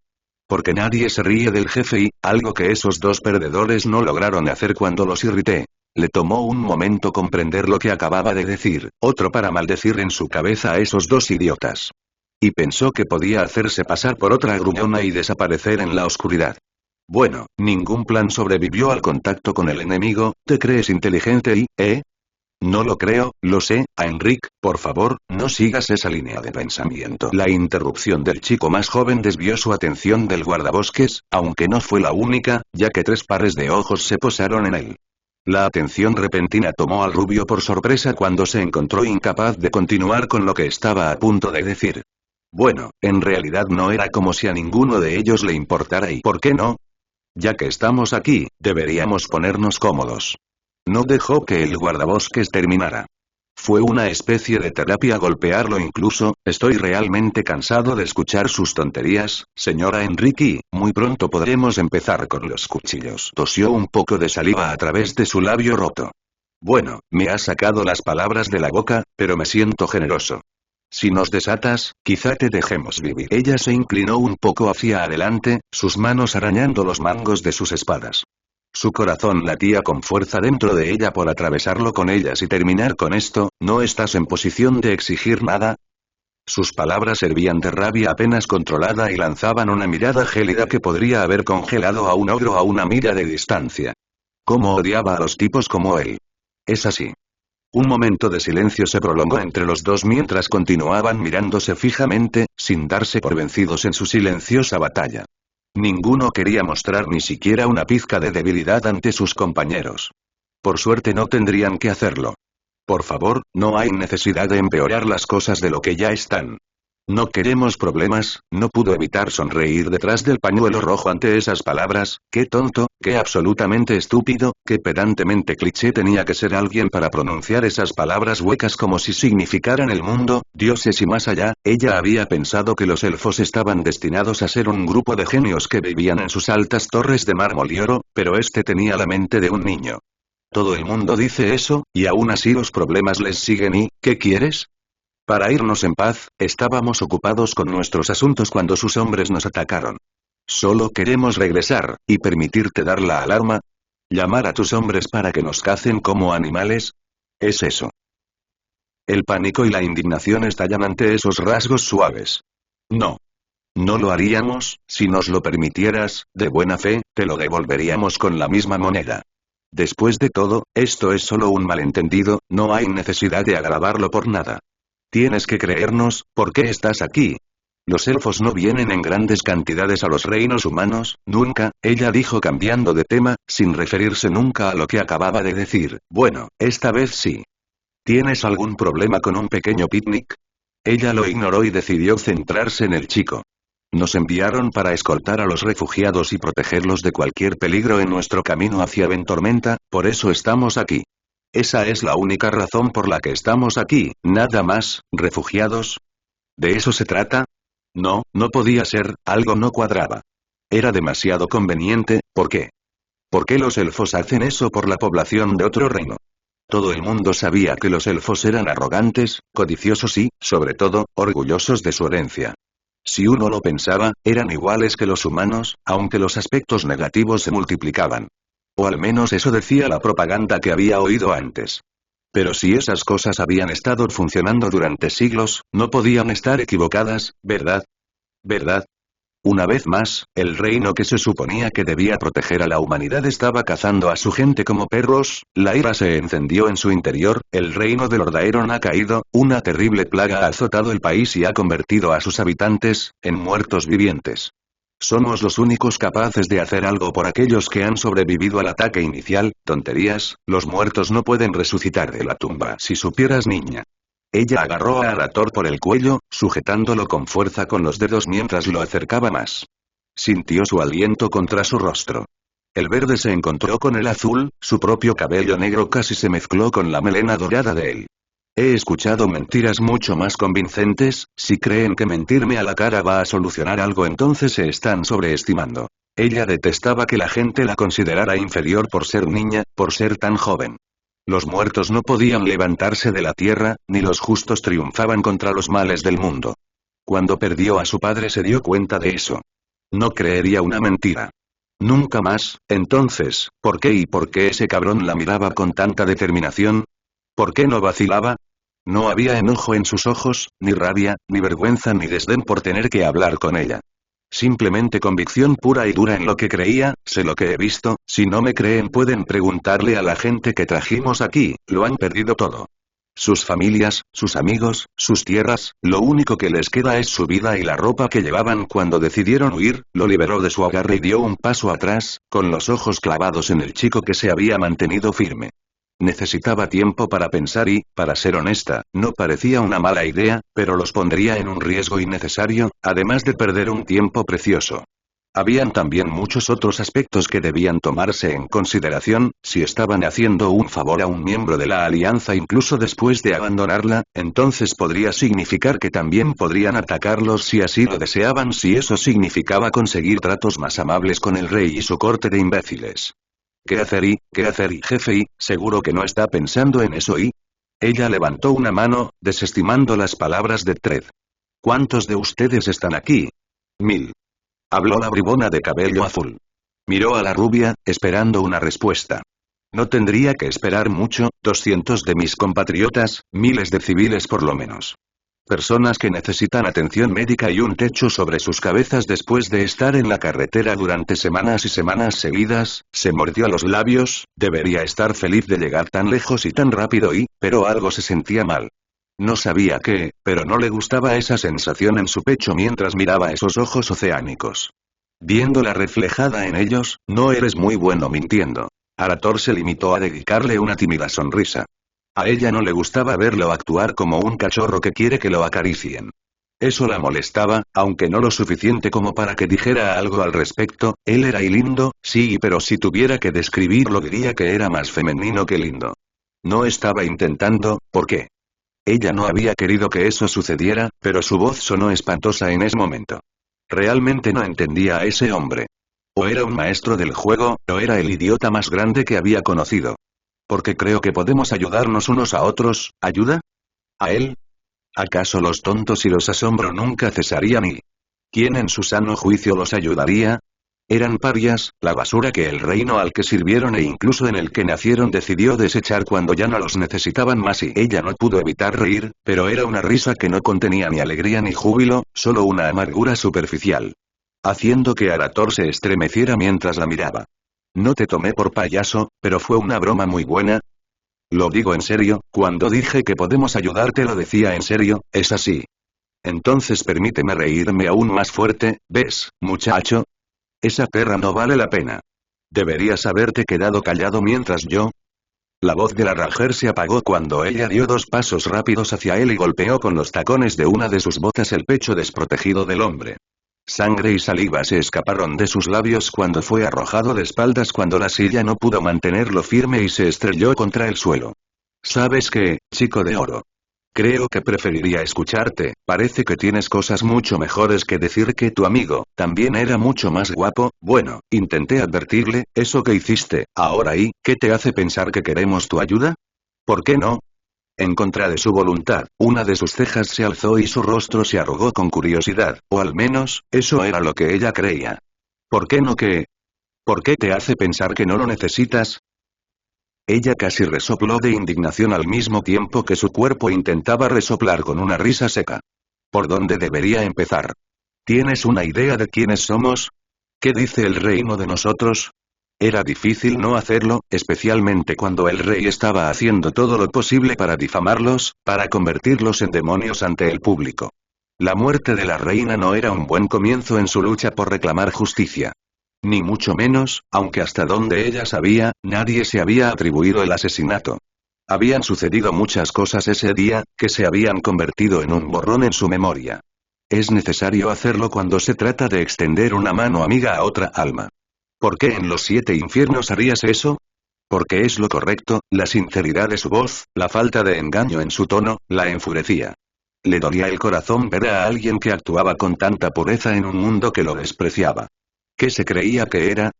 Porque nadie se ríe del jefe y, algo que esos dos perdedores no lograron hacer cuando los irrité. Le tomó un momento comprender lo que acababa de decir, otro para maldecir en su cabeza a esos dos idiotas. Y pensó que podía hacerse pasar por otra gruñona y desaparecer en la oscuridad. Bueno, ningún plan sobrevivió al contacto con el enemigo, ¿te crees inteligente y, No lo creo, lo sé, Heinrich, por favor, no sigas esa línea de pensamiento. La interrupción del chico más joven desvió su atención del guardabosques, aunque no fue la única, ya que 3 pares de ojos se posaron en él. La atención repentina tomó al rubio por sorpresa cuando se encontró incapaz de continuar con lo que estaba a punto de decir. Bueno, en realidad no era como si a ninguno de ellos le importara y ¿por qué no? Ya que estamos aquí, deberíamos ponernos cómodos. No dejó que el guardabosques terminara. Fue una especie de terapia golpearlo incluso, estoy realmente cansado de escuchar sus tonterías, señora Enrique, muy pronto podremos empezar con los cuchillos. Tosió un poco de saliva a través de su labio roto. Bueno, me has sacado las palabras de la boca, pero me siento generoso. Si nos desatas, quizá te dejemos vivir. Ella se inclinó un poco hacia adelante, sus manos arañando los mangos de sus espadas. Su corazón latía con fuerza dentro de ella por atravesarlo con ellas y terminar con esto, ¿no estás en posición de exigir nada? Sus palabras servían de rabia apenas controlada y lanzaban una mirada gélida que podría haber congelado a un ogro a una milla de distancia. Cómo odiaba a los tipos como él. Es así. Un momento de silencio se prolongó entre los dos mientras continuaban mirándose fijamente, sin darse por vencidos en su silenciosa batalla. Ninguno quería mostrar ni siquiera una pizca de debilidad ante sus compañeros. Por suerte no tendrían que hacerlo. Por favor, no hay necesidad de empeorar las cosas de lo que ya están. No queremos problemas, no pudo evitar sonreír detrás del pañuelo rojo ante esas palabras, qué tonto, qué absolutamente estúpido, qué pedantemente cliché tenía que ser alguien para pronunciar esas palabras huecas como si significaran el mundo, dioses y más allá. Ella había pensado que los elfos estaban destinados a ser un grupo de genios que vivían en sus altas torres de mármol y oro, pero este tenía la mente de un niño. Todo el mundo dice eso, y aún así los problemas les siguen y, ¿qué quieres? Para irnos en paz, estábamos ocupados con nuestros asuntos cuando sus hombres nos atacaron. Solo queremos regresar, y permitirte dar la alarma. Llamar a tus hombres para que nos cacen como animales. Es eso. El pánico y la indignación estallan ante esos rasgos suaves. No. No lo haríamos, si nos lo permitieras, de buena fe, te lo devolveríamos con la misma moneda. Después de todo, esto es solo un malentendido, no hay necesidad de agravarlo por nada. Tienes que creernos, ¿por qué estás aquí? Los elfos no vienen en grandes cantidades a los reinos humanos, nunca, ella dijo cambiando de tema, sin referirse nunca a lo que acababa de decir. Bueno, esta vez sí. ¿Tienes algún problema con un pequeño picnic? Ella lo ignoró y decidió centrarse en el chico. Nos enviaron para escoltar a los refugiados y protegerlos de cualquier peligro en nuestro camino hacia Ventormenta, por eso estamos aquí. Esa es la única razón por la que estamos aquí, nada más, refugiados. ¿De eso se trata? No, no podía ser, algo no cuadraba. Era demasiado conveniente, ¿por qué? ¿Por qué los elfos hacen eso por la población de otro reino? Todo el mundo sabía que los elfos eran arrogantes, codiciosos y, sobre todo, orgullosos de su herencia. Si uno lo pensaba, eran iguales que los humanos, aunque los aspectos negativos se multiplicaban. O al menos eso decía la propaganda que había oído antes. Pero si esas cosas habían estado funcionando durante siglos, no podían estar equivocadas, ¿verdad? ¿Verdad? Una vez más, el reino que se suponía que debía proteger a la humanidad estaba cazando a su gente como perros, la ira se encendió en su interior, el reino de Lordaeron ha caído, una terrible plaga ha azotado el país y ha convertido a sus habitantes, en muertos vivientes. Somos los únicos capaces de hacer algo por aquellos que han sobrevivido al ataque inicial, tonterías, los muertos no pueden resucitar de la tumba. Si supieras, niña. Ella agarró a Arator por el cuello, sujetándolo con fuerza con los dedos mientras lo acercaba más. Sintió su aliento contra su rostro. El verde se encontró con el azul, su propio cabello negro casi se mezcló con la melena dorada de él. He escuchado mentiras mucho más convincentes, si creen que mentirme a la cara va a solucionar algo entonces se están sobreestimando. Ella detestaba que la gente la considerara inferior por ser niña, por ser tan joven. Los muertos no podían levantarse de la tierra, ni los justos triunfaban contra los males del mundo. Cuando perdió a su padre se dio cuenta de eso. No creería una mentira. Nunca más, entonces, ¿por qué y por qué ese cabrón la miraba con tanta determinación? ¿Por qué no vacilaba? No había enojo en sus ojos, ni rabia, ni vergüenza ni desdén por tener que hablar con ella. Simplemente convicción pura y dura en lo que creía, sé lo que he visto, si no me creen pueden preguntarle a la gente que trajimos aquí, lo han perdido todo. Sus familias, sus amigos, sus tierras, lo único que les queda es su vida y la ropa que llevaban cuando decidieron huir, lo liberó de su agarre y dio un paso atrás, con los ojos clavados en el chico que se había mantenido firme. Necesitaba tiempo para pensar y, para ser honesta, no parecía una mala idea, pero los pondría en un riesgo innecesario, además de perder un tiempo precioso. Habían también muchos otros aspectos que debían tomarse en consideración, si estaban haciendo un favor a un miembro de la alianza incluso después de abandonarla, entonces podría significar que también podrían atacarlos si así lo deseaban si eso significaba conseguir tratos más amables con el rey y su corte de imbéciles. ¿Qué hacer y jefe y, seguro que no está pensando en eso y? Ella levantó una mano, desestimando las palabras de Tred. ¿Cuántos de ustedes están aquí? 1000. Habló la bribona de cabello azul. Miró a la rubia, esperando una respuesta. No tendría que esperar mucho, 200 de mis compatriotas, miles de civiles por lo menos. Personas que necesitan atención médica y un techo sobre sus cabezas después de estar en la carretera durante semanas y semanas seguidas, se mordió los labios, debería estar feliz de llegar tan lejos y tan rápido pero algo se sentía mal. No sabía qué, pero no le gustaba esa sensación en su pecho mientras miraba esos ojos oceánicos. Viéndola reflejada en ellos, no eres muy bueno mintiendo. Arator se limitó a dedicarle una tímida sonrisa. A ella no le gustaba verlo actuar como un cachorro que quiere que lo acaricien. Eso la molestaba, aunque no lo suficiente como para que dijera algo al respecto, él era lindo, sí, pero si tuviera que describirlo diría que era más femenino que lindo. No estaba intentando, ¿por qué? Ella no había querido que eso sucediera, pero su voz sonó espantosa en ese momento. Realmente no entendía a ese hombre. O era un maestro del juego, o era el idiota más grande que había conocido. Porque creo que podemos ayudarnos unos a otros, ¿ayuda? ¿A él? ¿Acaso los tontos y los asombro nunca cesarían y? ¿Quién en su sano juicio los ayudaría? Eran parias, la basura que el reino al que sirvieron e incluso en el que nacieron decidió desechar cuando ya no los necesitaban más y ella no pudo evitar reír, pero era una risa que no contenía ni alegría ni júbilo, solo una amargura superficial. Haciendo que Arator se estremeciera mientras la miraba. No te tomé por payaso, pero fue una broma muy buena. Lo digo en serio, cuando dije que podemos ayudarte lo decía en serio, es así. Entonces permíteme reírme aún más fuerte, ¿ves, muchacho? Esa perra no vale la pena. Deberías haberte quedado callado mientras yo... La voz de la Ranger se apagó cuando ella dio 2 pasos rápidos hacia él y golpeó con los tacones de una de sus botas el pecho desprotegido del hombre. Sangre y saliva se escaparon de sus labios cuando fue arrojado de espaldas cuando la silla no pudo mantenerlo firme y se estrelló contra el suelo. ¿Sabes qué, chico de oro? Creo que preferiría escucharte, parece que tienes cosas mucho mejores que decir que tu amigo, también era mucho más guapo, bueno, intenté advertirle, eso que hiciste, ahora ¿qué te hace pensar que queremos tu ayuda? ¿Por qué no? En contra de su voluntad, una de sus cejas se alzó y su rostro se arrugó con curiosidad, o al menos, eso era lo que ella creía. ¿Por qué no qué? ¿Por qué te hace pensar que no lo necesitas? Ella casi resopló de indignación al mismo tiempo que su cuerpo intentaba resoplar con una risa seca. ¿Por dónde debería empezar? ¿Tienes una idea de quiénes somos? ¿Qué dice el reino de nosotros? Era difícil no hacerlo, especialmente cuando el rey estaba haciendo todo lo posible para difamarlos, para convertirlos en demonios ante el público. La muerte de la reina no era un buen comienzo en su lucha por reclamar justicia. Ni mucho menos, aunque hasta donde ella sabía, nadie se había atribuido el asesinato. Habían sucedido muchas cosas ese día, que se habían convertido en un borrón en su memoria. Es necesario hacerlo cuando se trata de extender una mano amiga a otra alma. ¿Por qué en los 7 infiernos harías eso? Porque es lo correcto, la sinceridad de su voz, la falta de engaño en su tono, la enfurecía. Le dolía el corazón ver a alguien que actuaba con tanta pureza en un mundo que lo despreciaba. ¿Qué se creía que era?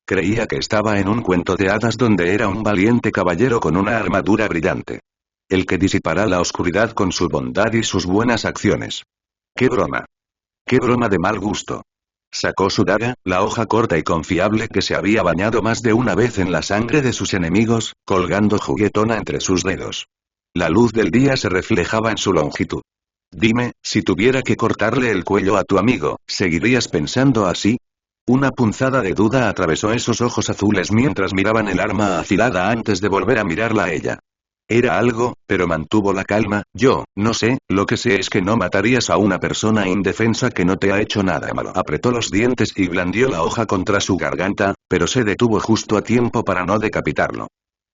Creía que estaba en un cuento de hadas donde era un valiente caballero con una armadura brillante. El que disipará la oscuridad con su bondad y sus buenas acciones. ¡Qué broma! ¡Qué broma de mal gusto! Sacó su daga, la hoja corta y confiable que se había bañado más de una vez en la sangre de sus enemigos, colgando juguetona entre sus dedos. La luz del día se reflejaba en su longitud. Dime, si tuviera que cortarle el cuello a tu amigo, ¿seguirías pensando así? Una punzada de duda atravesó esos ojos azules mientras miraban el arma afilada antes de volver a mirarla a ella. Era algo, pero mantuvo la calma. Yo, no sé, lo que sé es que no matarías a una persona indefensa que no te ha hecho nada malo. Apretó los dientes y blandió la hoja contra su garganta, pero se detuvo justo a tiempo para no decapitarlo.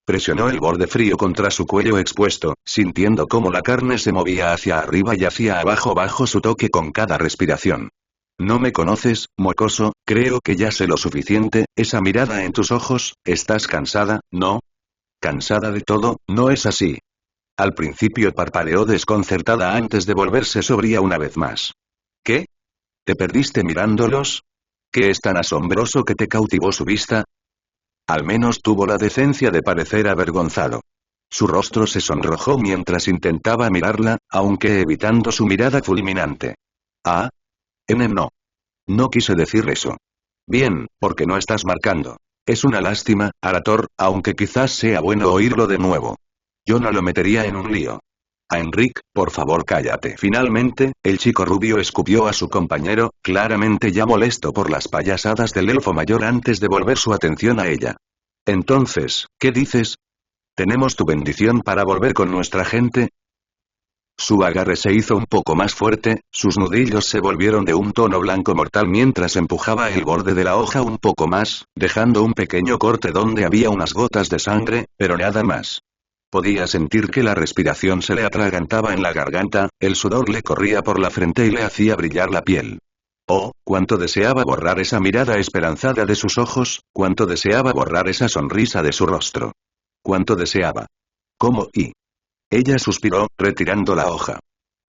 Presionó el borde frío contra su cuello expuesto, sintiendo cómo la carne se movía hacia arriba y hacia abajo bajo su toque con cada respiración. No me conoces, mocoso, creo que ya sé lo suficiente, esa mirada en tus ojos, ¿estás cansada, no? ¿Cansada de todo? No es así. Al principio parpadeó desconcertada antes de volverse sobria una vez más. ¿Qué? ¿Te perdiste mirándolos? ¿Qué es tan asombroso que te cautivó su vista? Al menos tuvo la decencia de parecer avergonzado. Su rostro se sonrojó mientras intentaba mirarla, aunque evitando su mirada fulminante. Ah. No. No quise decir eso. Bien, porque no estás marcando. Es una lástima, Arator, aunque quizás sea bueno oírlo de nuevo. Yo no lo metería en un lío. A Enric, por favor cállate. Finalmente, el chico rubio escupió a su compañero, claramente ya molesto por las payasadas del elfo mayor antes de volver su atención a ella. Entonces, ¿qué dices? ¿Tenemos tu bendición para volver con nuestra gente? Su agarre se hizo un poco más fuerte, sus nudillos se volvieron de un tono blanco mortal mientras empujaba el borde de la hoja un poco más, dejando un pequeño corte donde había unas gotas de sangre, pero nada más. Podía sentir que la respiración se le atragantaba en la garganta, el sudor le corría por la frente y le hacía brillar la piel. Oh, cuánto deseaba borrar esa mirada esperanzada de sus ojos, cuánto deseaba borrar esa sonrisa de su rostro. Cuánto deseaba. ¿Cómo y? Ella suspiró, retirando la hoja.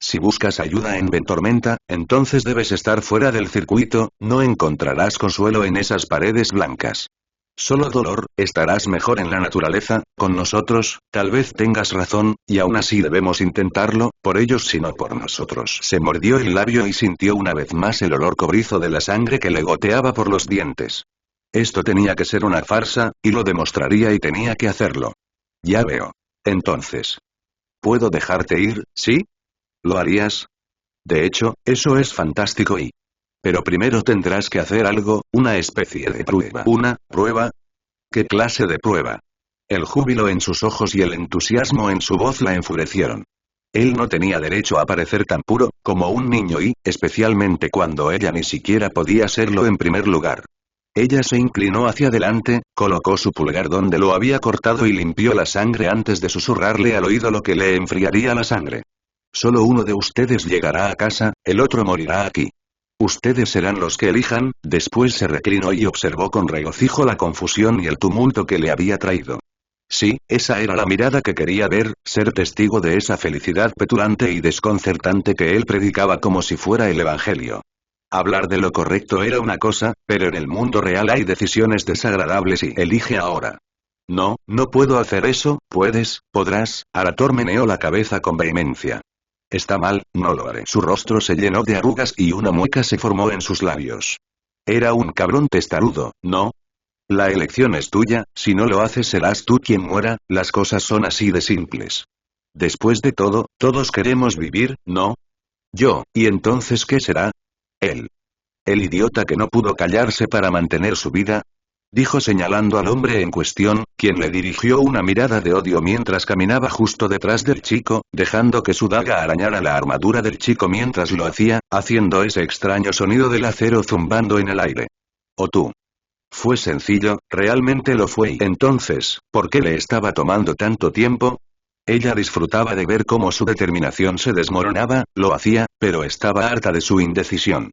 Si buscas ayuda en Ventormenta, entonces debes estar fuera del circuito, no encontrarás consuelo en esas paredes blancas. Solo dolor, estarás mejor en la naturaleza, con nosotros, tal vez tengas razón, y aún así debemos intentarlo, por ellos sino por nosotros. Se mordió el labio y sintió una vez más el olor cobrizo de la sangre que le goteaba por los dientes. Esto tenía que ser una farsa, y lo demostraría y tenía que hacerlo. Ya veo. Entonces. ¿Puedo dejarte ir, sí? ¿Lo harías? De hecho, eso es fantástico y... Pero primero tendrás que hacer algo, una especie de prueba. ¿Una prueba? ¿Qué clase de prueba? El júbilo en sus ojos y el entusiasmo en su voz la enfurecieron. Él no tenía derecho a parecer tan puro, como un niño y, especialmente cuando ella ni siquiera podía serlo en primer lugar. Ella se inclinó hacia adelante, colocó su pulgar donde lo había cortado y limpió la sangre antes de susurrarle al oído lo que le enfriaría la sangre. Solo uno de ustedes llegará a casa, el otro morirá aquí. Ustedes serán los que elijan. Después se reclinó y observó con regocijo la confusión y el tumulto que le había traído. Sí, esa era la mirada que quería ver, ser testigo de esa felicidad petulante y desconcertante que él predicaba como si fuera el evangelio. Hablar de lo correcto era una cosa, pero en el mundo real hay decisiones desagradables y elige ahora. No, no puedo hacer eso, podrás, Arator meneó la cabeza con vehemencia. Está mal, no lo haré. Su rostro se llenó de arrugas y una mueca se formó en sus labios. Era un cabrón testarudo, ¿no? La elección es tuya, si no lo haces serás tú quien muera, las cosas son así de simples. Después de todo, todos queremos vivir, ¿no? Yo, ¿y entonces qué será? Él. El idiota que no pudo callarse para mantener su vida, dijo señalando al hombre en cuestión, quien le dirigió una mirada de odio mientras caminaba justo detrás del chico, dejando que su daga arañara la armadura del chico mientras lo hacía, haciendo ese extraño sonido del acero zumbando en el aire. ¿O tú? Fue sencillo, realmente lo fue y entonces, ¿por qué le estaba tomando tanto tiempo? Ella disfrutaba de ver cómo su determinación se desmoronaba, lo hacía, pero estaba harta de su indecisión.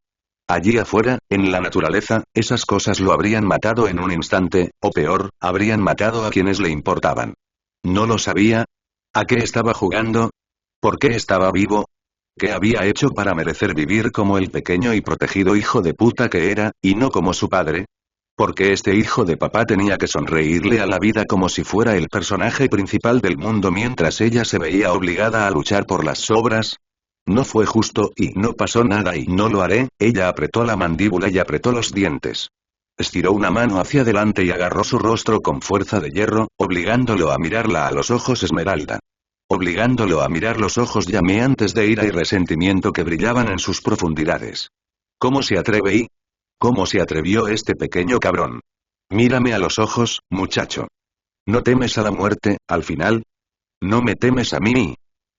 Allí afuera, en la naturaleza, esas cosas lo habrían matado en un instante, o peor, habrían matado a quienes le importaban. ¿No lo sabía? ¿A qué estaba jugando? ¿Por qué estaba vivo? ¿Qué había hecho para merecer vivir como el pequeño y protegido hijo de puta que era, y no como su padre? Porque este hijo de papá tenía que sonreírle a la vida como si fuera el personaje principal del mundo mientras ella se veía obligada a luchar por las sobras. No fue justo y no pasó nada y no lo haré, ella apretó la mandíbula y apretó los dientes. Estiró una mano hacia adelante y agarró su rostro con fuerza de hierro, obligándolo a mirarla a los ojos Esmeralda. Obligándolo a mirar los ojos llameantes de ira y resentimiento que brillaban en sus profundidades. ¿Cómo se atreve y? ¿Cómo se atrevió este pequeño cabrón? Mírame a los ojos, muchacho. ¿No temes a la muerte, al final? ¿No me temes a mí?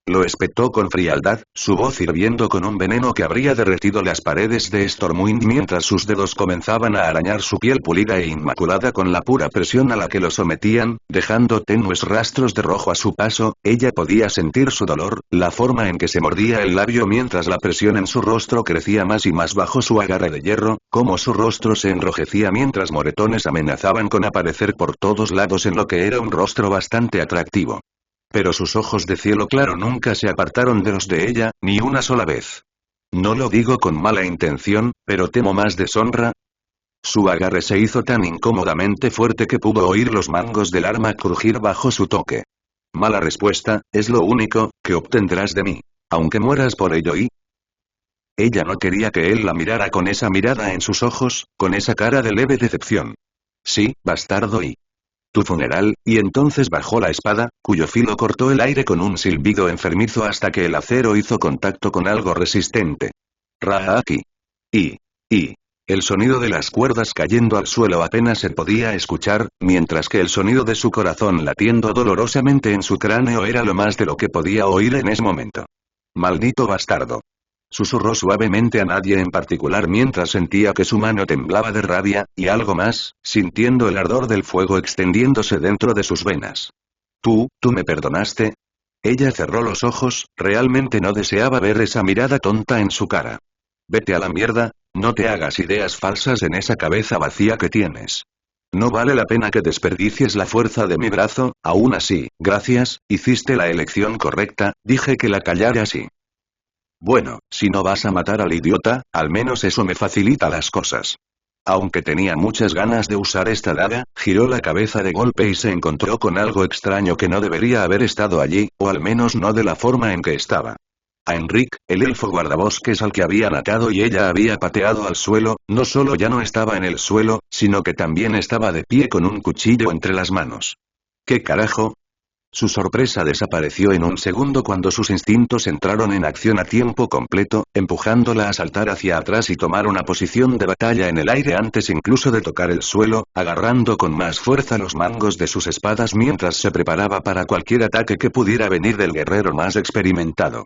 Lo espetó con frialdad, su voz hirviendo con un veneno que habría derretido las paredes de Stormwind mientras sus dedos comenzaban a arañar su piel pulida e inmaculada con la pura presión a la que lo sometían, dejando tenues rastros de rojo a su paso. Ella podía sentir su dolor, la forma en que se mordía el labio mientras la presión en su rostro crecía más y más bajo su agarre de hierro, cómo su rostro se enrojecía mientras moretones amenazaban con aparecer por todos lados en lo que era un rostro bastante atractivo. Pero sus ojos de cielo claro nunca se apartaron de los de ella, ni una sola vez. No lo digo con mala intención, pero temo más deshonra. Su agarre se hizo tan incómodamente fuerte que pudo oír los mangos del arma crujir bajo su toque. Mala respuesta, es lo único que obtendrás de mí. Aunque mueras por ello y... Ella no quería que él la mirara con esa mirada en sus ojos, con esa cara de leve decepción. Sí, bastardo y... Tu funeral, y entonces bajó la espada, cuyo filo cortó el aire con un silbido enfermizo hasta que el acero hizo contacto con algo resistente. Raaki. Y. El sonido de las cuerdas cayendo al suelo apenas se podía escuchar, mientras que el sonido de su corazón latiendo dolorosamente en su cráneo era lo más de lo que podía oír en ese momento. Maldito bastardo. Susurró suavemente a nadie en particular mientras sentía que su mano temblaba de rabia, y algo más, sintiendo el ardor del fuego extendiéndose dentro de sus venas. ¿Tú me perdonaste? Ella cerró los ojos, realmente no deseaba ver esa mirada tonta en su cara. Vete a la mierda, no te hagas ideas falsas en esa cabeza vacía que tienes. No vale la pena que desperdicies la fuerza de mi brazo, aún así, gracias, hiciste la elección correcta, dije que la callara así. Bueno, si no vas a matar al idiota, al menos eso me facilita las cosas. Aunque tenía muchas ganas de usar esta daga, giró la cabeza de golpe y se encontró con algo extraño que no debería haber estado allí, o al menos no de la forma en que estaba. A Enric, el elfo guardabosques al que habían atado y ella había pateado al suelo, no solo ya no estaba en el suelo, sino que también estaba de pie con un cuchillo entre las manos. ¿Qué carajo? Su sorpresa desapareció en un segundo cuando sus instintos entraron en acción a tiempo completo, empujándola a saltar hacia atrás y tomar una posición de batalla en el aire antes incluso de tocar el suelo, agarrando con más fuerza los mangos de sus espadas mientras se preparaba para cualquier ataque que pudiera venir del guerrero más experimentado.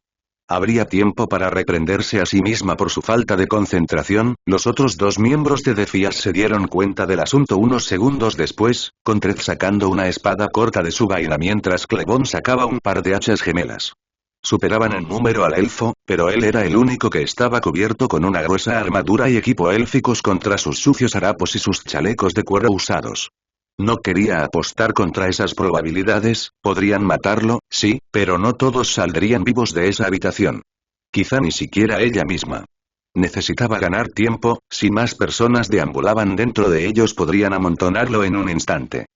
Habría tiempo para reprenderse a sí misma por su falta de concentración. Los otros dos miembros de Defias se dieron cuenta del asunto unos segundos después, con Trez sacando una espada corta de su vaina mientras Clebón sacaba un par de hachas gemelas. Superaban en número al elfo, pero él era el único que estaba cubierto con una gruesa armadura y equipo élficos contra sus sucios harapos y sus chalecos de cuero usados. No quería apostar contra esas probabilidades, podrían matarlo, sí, pero no todos saldrían vivos de esa habitación. Quizá ni siquiera ella misma. Necesitaba ganar tiempo, si más personas deambulaban dentro de ellos podrían amontonarlo en un instante.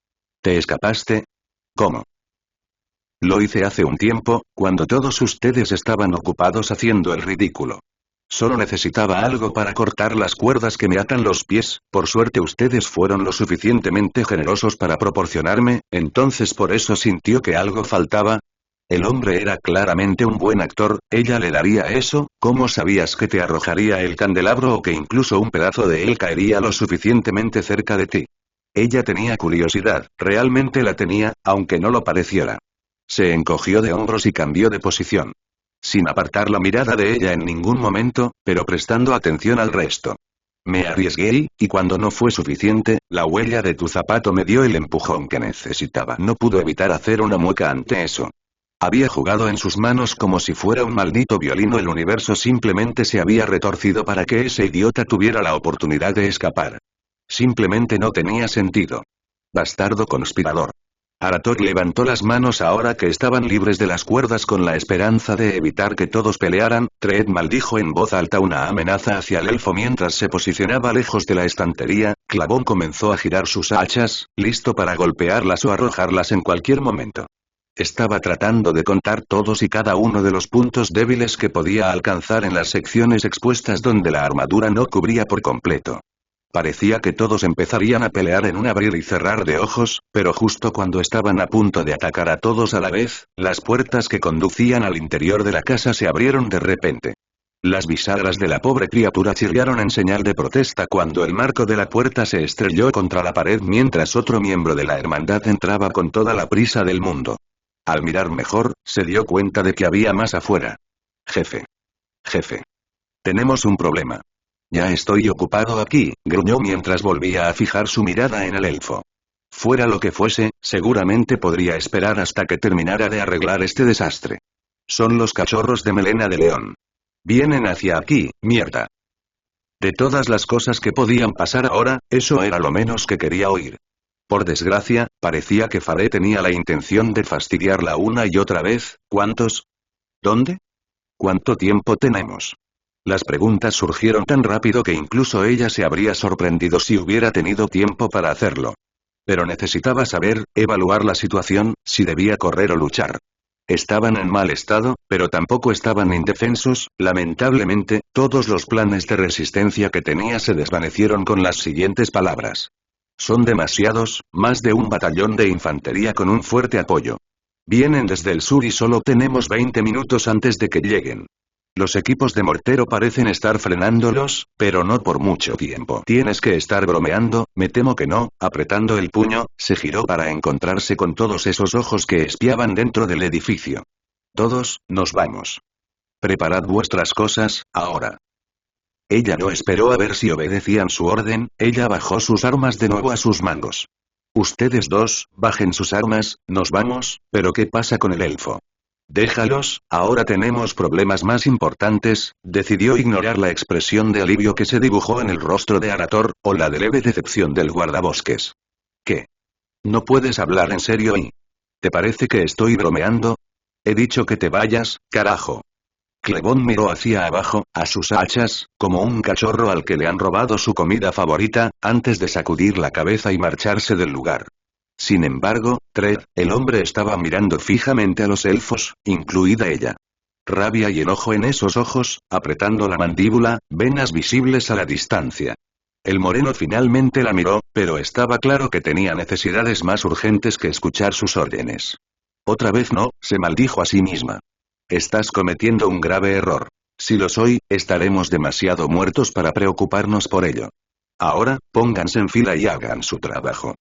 ¿Te escapaste? ¿Cómo? Lo hice hace un tiempo, cuando todos ustedes estaban ocupados haciendo el ridículo. Solo necesitaba algo para cortar las cuerdas que me atan los pies, por suerte ustedes fueron lo suficientemente generosos para proporcionarme, entonces por eso sintió que algo faltaba. El hombre era claramente un buen actor, ella le daría eso, ¿cómo sabías que te arrojaría el candelabro o que incluso un pedazo de él caería lo suficientemente cerca de ti? Ella tenía curiosidad, realmente la tenía, aunque no lo pareciera. Se encogió de hombros y cambió de posición. Sin apartar la mirada de ella en ningún momento, pero prestando atención al resto. Me arriesgué y cuando no fue suficiente, la huella de tu zapato me dio el empujón que necesitaba. No pudo evitar hacer una mueca ante eso. Había jugado en sus manos como si fuera un maldito violín. El universo simplemente se había retorcido para que ese idiota tuviera la oportunidad de escapar. Simplemente no tenía sentido. Bastardo conspirador. Arator levantó las manos ahora que estaban libres de las cuerdas con la esperanza de evitar que todos pelearan. Tread maldijo en voz alta una amenaza hacia el elfo mientras se posicionaba lejos de la estantería. Clavón comenzó a girar sus hachas, listo para golpearlas o arrojarlas en cualquier momento. Estaba tratando de contar todos y cada uno de los puntos débiles que podía alcanzar en las secciones expuestas donde la armadura no cubría por completo. Parecía que todos empezarían a pelear en un abrir y cerrar de ojos, pero justo cuando estaban a punto de atacar a todos a la vez, las puertas que conducían al interior de la casa se abrieron de repente. Las bisagras de la pobre criatura chirriaron en señal de protesta cuando el marco de la puerta se estrelló contra la pared mientras otro miembro de la hermandad entraba con toda la prisa del mundo. Al mirar mejor, se dio cuenta de que había más afuera. Jefe. Jefe. Tenemos un problema. Ya estoy ocupado aquí, gruñó mientras volvía a fijar su mirada en el elfo. Fuera lo que fuese, seguramente podría esperar hasta que terminara de arreglar este desastre. Son los cachorros de melena de león. Vienen hacia aquí, mierda. De todas las cosas que podían pasar ahora, eso era lo menos que quería oír. Por desgracia, parecía que Faré tenía la intención de fastidiarla una y otra vez. ¿Cuántos? ¿Dónde? ¿Cuánto tiempo tenemos? Las preguntas surgieron tan rápido que incluso ella se habría sorprendido si hubiera tenido tiempo para hacerlo. Pero necesitaba saber, evaluar la situación, si debía correr o luchar. Estaban en mal estado, pero tampoco estaban indefensos. Lamentablemente, todos los planes de resistencia que tenía se desvanecieron con las siguientes palabras. Son demasiados, más de un batallón de infantería con un fuerte apoyo. Vienen desde el sur y solo tenemos 20 minutos antes de que lleguen. Los equipos de mortero parecen estar frenándolos, pero no por mucho tiempo. Tienes que estar bromeando, me temo que no. Apretando el puño, se giró para encontrarse con todos esos ojos que espiaban dentro del edificio. Todos, nos vamos. Preparad vuestras cosas, ahora. Ella no esperó a ver si obedecían su orden, ella bajó sus armas de nuevo a sus mangos. Ustedes dos, bajen sus armas, nos vamos, pero ¿qué pasa con el elfo? Déjalos, ahora tenemos problemas más importantes. Decidió ignorar la expresión de alivio que se dibujó en el rostro de Arator, o la de leve decepción del guardabosques. ¿Qué? ¿No puedes hablar en serio y? ¿Te parece que estoy bromeando? He dicho que te vayas, carajo. Clebón miró hacia abajo, a sus hachas, como un cachorro al que le han robado su comida favorita, antes de sacudir la cabeza y marcharse del lugar. Sin embargo, Tread, el hombre estaba mirando fijamente a los elfos, incluida ella. Rabia y enojo en esos ojos, apretando la mandíbula, venas visibles a la distancia. El moreno finalmente la miró, pero estaba claro que tenía necesidades más urgentes que escuchar sus órdenes. Otra vez no, se maldijo a sí misma. Estás cometiendo un grave error. Si lo soy, estaremos demasiado muertos para preocuparnos por ello. Ahora, pónganse en fila y hagan su trabajo.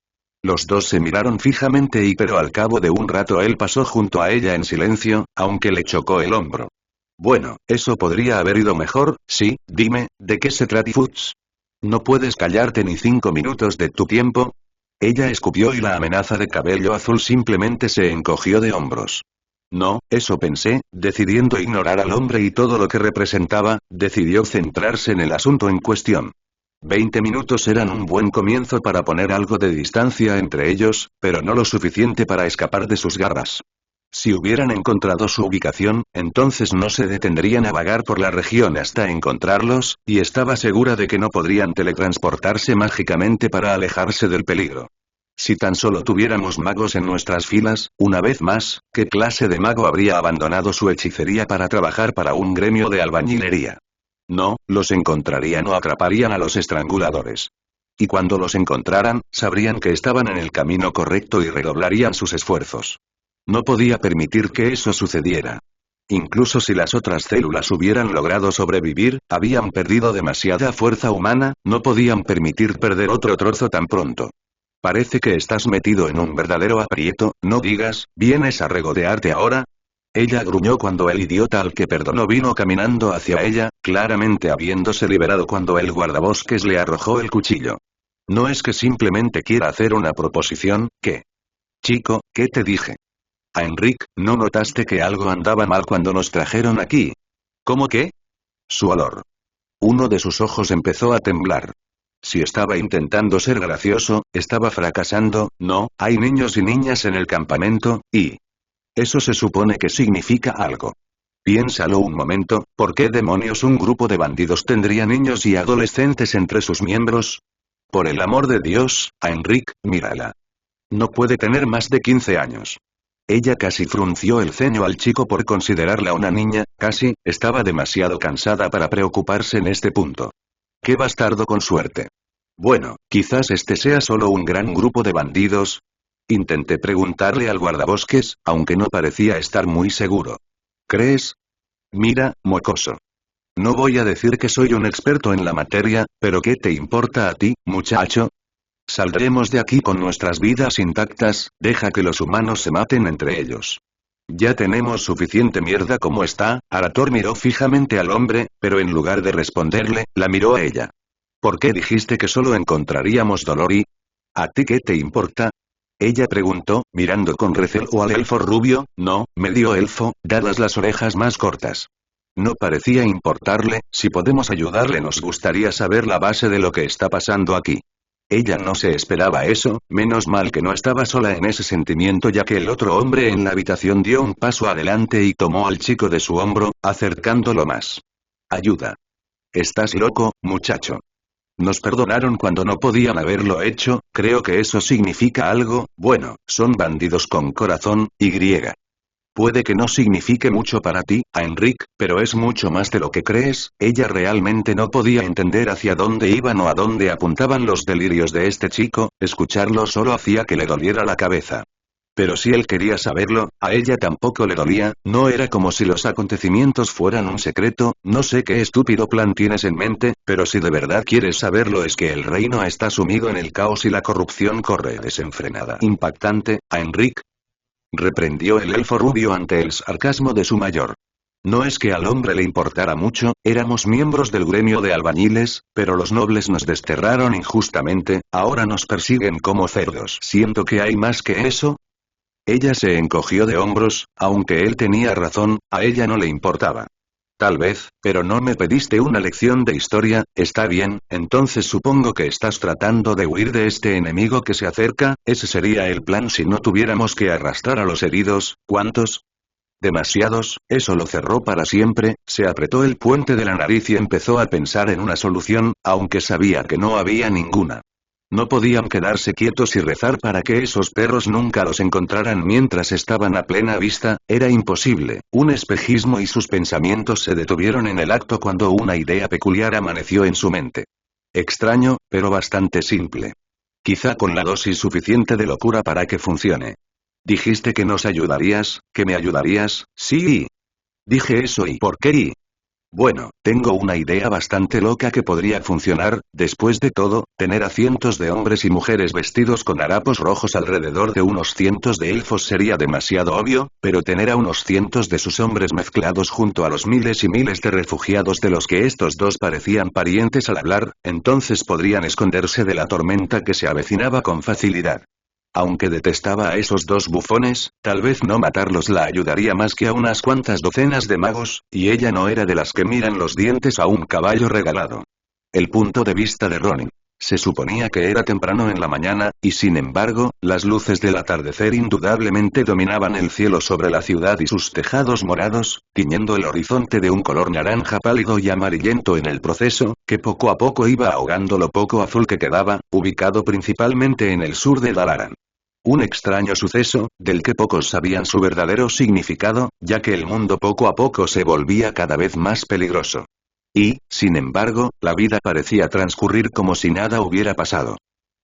Los dos se miraron fijamente pero al cabo de un rato él pasó junto a ella en silencio, aunque le chocó el hombro. Bueno, eso podría haber ido mejor, sí, dime, ¿de qué se trata Fuchs? ¿No puedes callarte ni 5 minutos de tu tiempo? Ella escupió y la amenaza de cabello azul simplemente se encogió de hombros. No, eso pensé, decidiendo ignorar al hombre y todo lo que representaba, decidió centrarse en el asunto en cuestión. 20 minutos eran un buen comienzo para poner algo de distancia entre ellos, pero no lo suficiente para escapar de sus garras. Si hubieran encontrado su ubicación, entonces no se detendrían a vagar por la región hasta encontrarlos, y estaba segura de que no podrían teletransportarse mágicamente para alejarse del peligro. Si tan solo tuviéramos magos en nuestras filas, una vez más, ¿qué clase de mago habría abandonado su hechicería para trabajar para un gremio de albañilería? No, los encontrarían o atraparían a los estranguladores. Y cuando los encontraran, sabrían que estaban en el camino correcto y redoblarían sus esfuerzos. No podía permitir que eso sucediera. Incluso si las otras células hubieran logrado sobrevivir, habían perdido demasiada fuerza humana, no podían permitir perder otro trozo tan pronto. Parece que estás metido en un verdadero aprieto, no digas, ¿vienes a regodearte ahora? Ella gruñó cuando el idiota al que perdonó vino caminando hacia ella, claramente habiéndose liberado cuando el guardabosques le arrojó el cuchillo. No es que simplemente quiera hacer una proposición, ¿qué? Chico, ¿qué te dije? A Enric, ¿no notaste que algo andaba mal cuando nos trajeron aquí? ¿Cómo qué? Su olor. Uno de sus ojos empezó a temblar. Si estaba intentando ser gracioso, estaba fracasando, no, hay niños y niñas en el campamento, y... eso se supone que significa algo. Piénsalo un momento, ¿por qué demonios un grupo de bandidos tendría niños y adolescentes entre sus miembros? Por el amor de Dios, a Enric, mírala. No puede tener más de 15 años. Ella casi frunció el ceño al chico por considerarla una niña, casi, estaba demasiado cansada para preocuparse en este punto. ¡Qué bastardo con suerte! Bueno, quizás este sea solo un gran grupo de bandidos. Intenté preguntarle al guardabosques, aunque no parecía estar muy seguro. ¿Crees? Mira, mocoso. No voy a decir que soy un experto en la materia, pero ¿qué te importa a ti, muchacho? Saldremos de aquí con nuestras vidas intactas, deja que los humanos se maten entre ellos. Ya tenemos suficiente mierda como está. Arator miró fijamente al hombre, pero en lugar de responderle, la miró a ella. ¿Por qué dijiste que solo encontraríamos dolor y... ¿A ti qué te importa? Ella preguntó, mirando con recelo al elfo rubio, no, medio elfo, dadas las orejas más cortas. No parecía importarle, si podemos ayudarle nos gustaría saber la base de lo que está pasando aquí. Ella no se esperaba eso, menos mal que no estaba sola en ese sentimiento ya que el otro hombre en la habitación dio un paso adelante y tomó al chico de su hombro, acercándolo más. Ayuda. ¿Estás loco, muchacho? Nos perdonaron cuando no podían haberlo hecho, creo que eso significa algo, bueno, son bandidos con corazón, y griega. Puede que no signifique mucho para ti, a Enric, pero es mucho más de lo que crees. Ella realmente no podía entender hacia dónde iban o a dónde apuntaban los delirios de este chico, escucharlo solo hacía que le doliera la cabeza. Pero si él quería saberlo, a ella tampoco le dolía, no era como si los acontecimientos fueran un secreto, no sé qué estúpido plan tienes en mente, pero si de verdad quieres saberlo es que el reino está sumido en el caos y la corrupción corre desenfrenada. Impactante, a Enric, reprendió el elfo rubio ante el sarcasmo de su mayor. No es que al hombre le importara mucho, éramos miembros del gremio de albañiles, pero los nobles nos desterraron injustamente, ahora nos persiguen como cerdos. Siento que hay más que eso. Ella se encogió de hombros, aunque él tenía razón, a ella no le importaba. Tal vez, pero no me pediste una lección de historia, está bien, entonces supongo que estás tratando de huir de este enemigo que se acerca, ese sería el plan si no tuviéramos que arrastrar a los heridos, ¿cuántos? Demasiados, eso lo cerró para siempre, se apretó el puente de la nariz y empezó a pensar en una solución, aunque sabía que no había ninguna. No podían quedarse quietos y rezar para que esos perros nunca los encontraran mientras estaban a plena vista, era imposible, un espejismo y sus pensamientos se detuvieron en el acto cuando una idea peculiar amaneció en su mente. Extraño, pero bastante simple. Quizá con la dosis suficiente de locura para que funcione. Dijiste que nos ayudarías, que me ayudarías, sí. Dije eso y ¿por qué? Bueno, tengo una idea bastante loca que podría funcionar, después de todo, tener a cientos de hombres y mujeres vestidos con harapos rojos alrededor de unos cientos de elfos sería demasiado obvio, pero tener a unos cientos de sus hombres mezclados junto a los miles y miles de refugiados de los que estos dos parecían parientes al hablar, entonces podrían esconderse de la tormenta que se avecinaba con facilidad. Aunque detestaba a esos dos bufones, tal vez no matarlos la ayudaría más que a unas cuantas docenas de magos, y ella no era de las que miran los dientes a un caballo regalado. El punto de vista de Ronin. Se suponía que era temprano en la mañana, y sin embargo, las luces del atardecer indudablemente dominaban el cielo sobre la ciudad y sus tejados morados, tiñendo el horizonte de un color naranja pálido y amarillento en el proceso, que poco a poco iba ahogando lo poco azul que quedaba, ubicado principalmente en el sur de Dalaran. Un extraño suceso, del que pocos sabían su verdadero significado, ya que el mundo poco a poco se volvía cada vez más peligroso. Y, sin embargo, la vida parecía transcurrir como si nada hubiera pasado.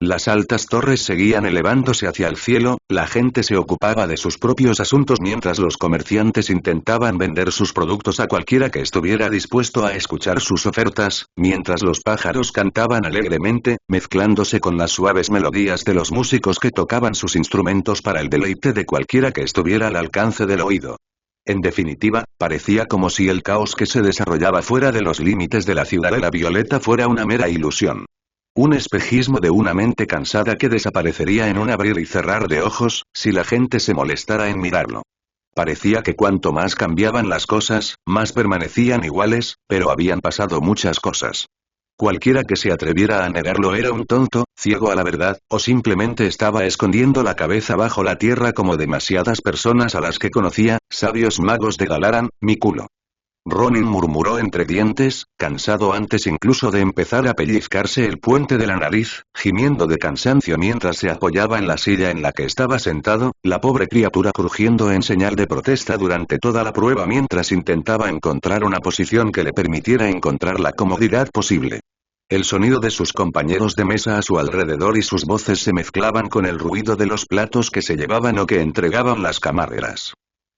Las altas torres seguían elevándose hacia el cielo, la gente se ocupaba de sus propios asuntos mientras los comerciantes intentaban vender sus productos a cualquiera que estuviera dispuesto a escuchar sus ofertas, mientras los pájaros cantaban alegremente, mezclándose con las suaves melodías de los músicos que tocaban sus instrumentos para el deleite de cualquiera que estuviera al alcance del oído. En definitiva, parecía como si el caos que se desarrollaba fuera de los límites de la ciudadela violeta fuera una mera ilusión. Un espejismo de una mente cansada que desaparecería en un abrir y cerrar de ojos, si la gente se molestara en mirarlo. Parecía que cuanto más cambiaban las cosas, más permanecían iguales, pero habían pasado muchas cosas. Cualquiera que se atreviera a negarlo era un tonto, ciego a la verdad, o simplemente estaba escondiendo la cabeza bajo la tierra como demasiadas personas a las que conocía, sabios magos de Dalaran, mi culo. Ronin murmuró entre dientes, cansado antes incluso de empezar a pellizcarse el puente de la nariz, gimiendo de cansancio mientras se apoyaba en la silla en la que estaba sentado, la pobre criatura crujiendo en señal de protesta durante toda la prueba mientras intentaba encontrar una posición que le permitiera encontrar la comodidad posible. El sonido de sus compañeros de mesa a su alrededor y sus voces se mezclaban con el ruido de los platos que se llevaban o que entregaban las camareras.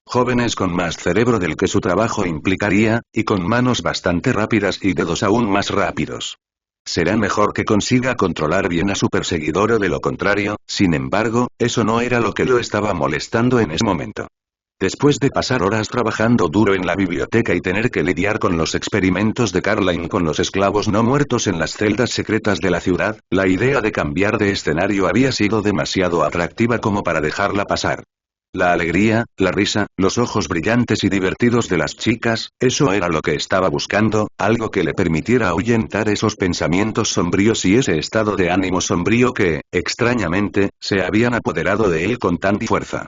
Jóvenes con más cerebro del que su trabajo implicaría, y con manos bastante rápidas y dedos aún más rápidos. Será mejor que consiga controlar bien a su perseguidor o de lo contrario, sin embargo, eso no era lo que lo estaba molestando en ese momento. Después de pasar horas trabajando duro en la biblioteca y tener que lidiar con los experimentos de Carline con los esclavos no muertos en las celdas secretas de la ciudad, la idea de cambiar de escenario había sido demasiado atractiva como para dejarla pasar. La alegría, la risa, los ojos brillantes y divertidos de las chicas, eso era lo que estaba buscando, algo que le permitiera ahuyentar esos pensamientos sombríos y ese estado de ánimo sombrío que, extrañamente, se habían apoderado de él con tanta fuerza.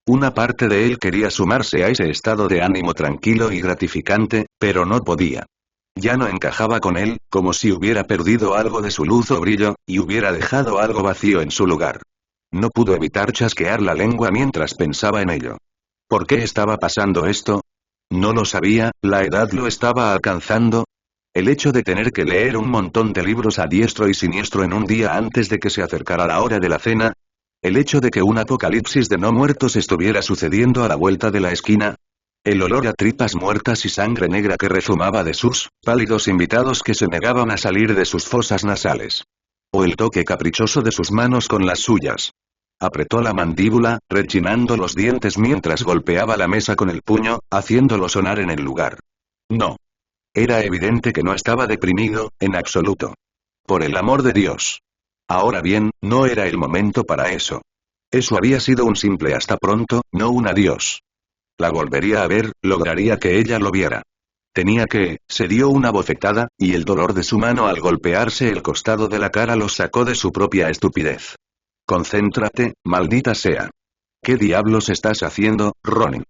Una parte de él quería sumarse a ese estado de ánimo tranquilo y gratificante, pero no podía. Ya no encajaba con él, como si hubiera perdido algo de su luz o brillo, y hubiera dejado algo vacío en su lugar. No pudo evitar chasquear la lengua mientras pensaba en ello. ¿Por qué estaba pasando esto? No lo sabía, la edad lo estaba alcanzando. El hecho de tener que leer un montón de libros a diestro y siniestro en un día antes de que se acercara la hora de la cena. El hecho de que un apocalipsis de no muertos estuviera sucediendo a la vuelta de la esquina. El olor a tripas muertas y sangre negra que rezumaba de sus pálidos invitados que se negaban a salir de sus fosas nasales. O el toque caprichoso de sus manos con las suyas. Apretó la mandíbula, rechinando los dientes mientras golpeaba la mesa con el puño, haciéndolo sonar en el lugar. No. Era evidente que no estaba deprimido, en absoluto. Por el amor de Dios. Ahora bien, no era el momento para eso. Eso había sido un simple hasta pronto, no un adiós. La volvería a ver, lograría que ella lo viera. Tenía que, se dio una bofetada, y el dolor de su mano al golpearse el costado de la cara lo sacó de su propia estupidez. Concéntrate, maldita sea. ¿Qué diablos estás haciendo, Ronin?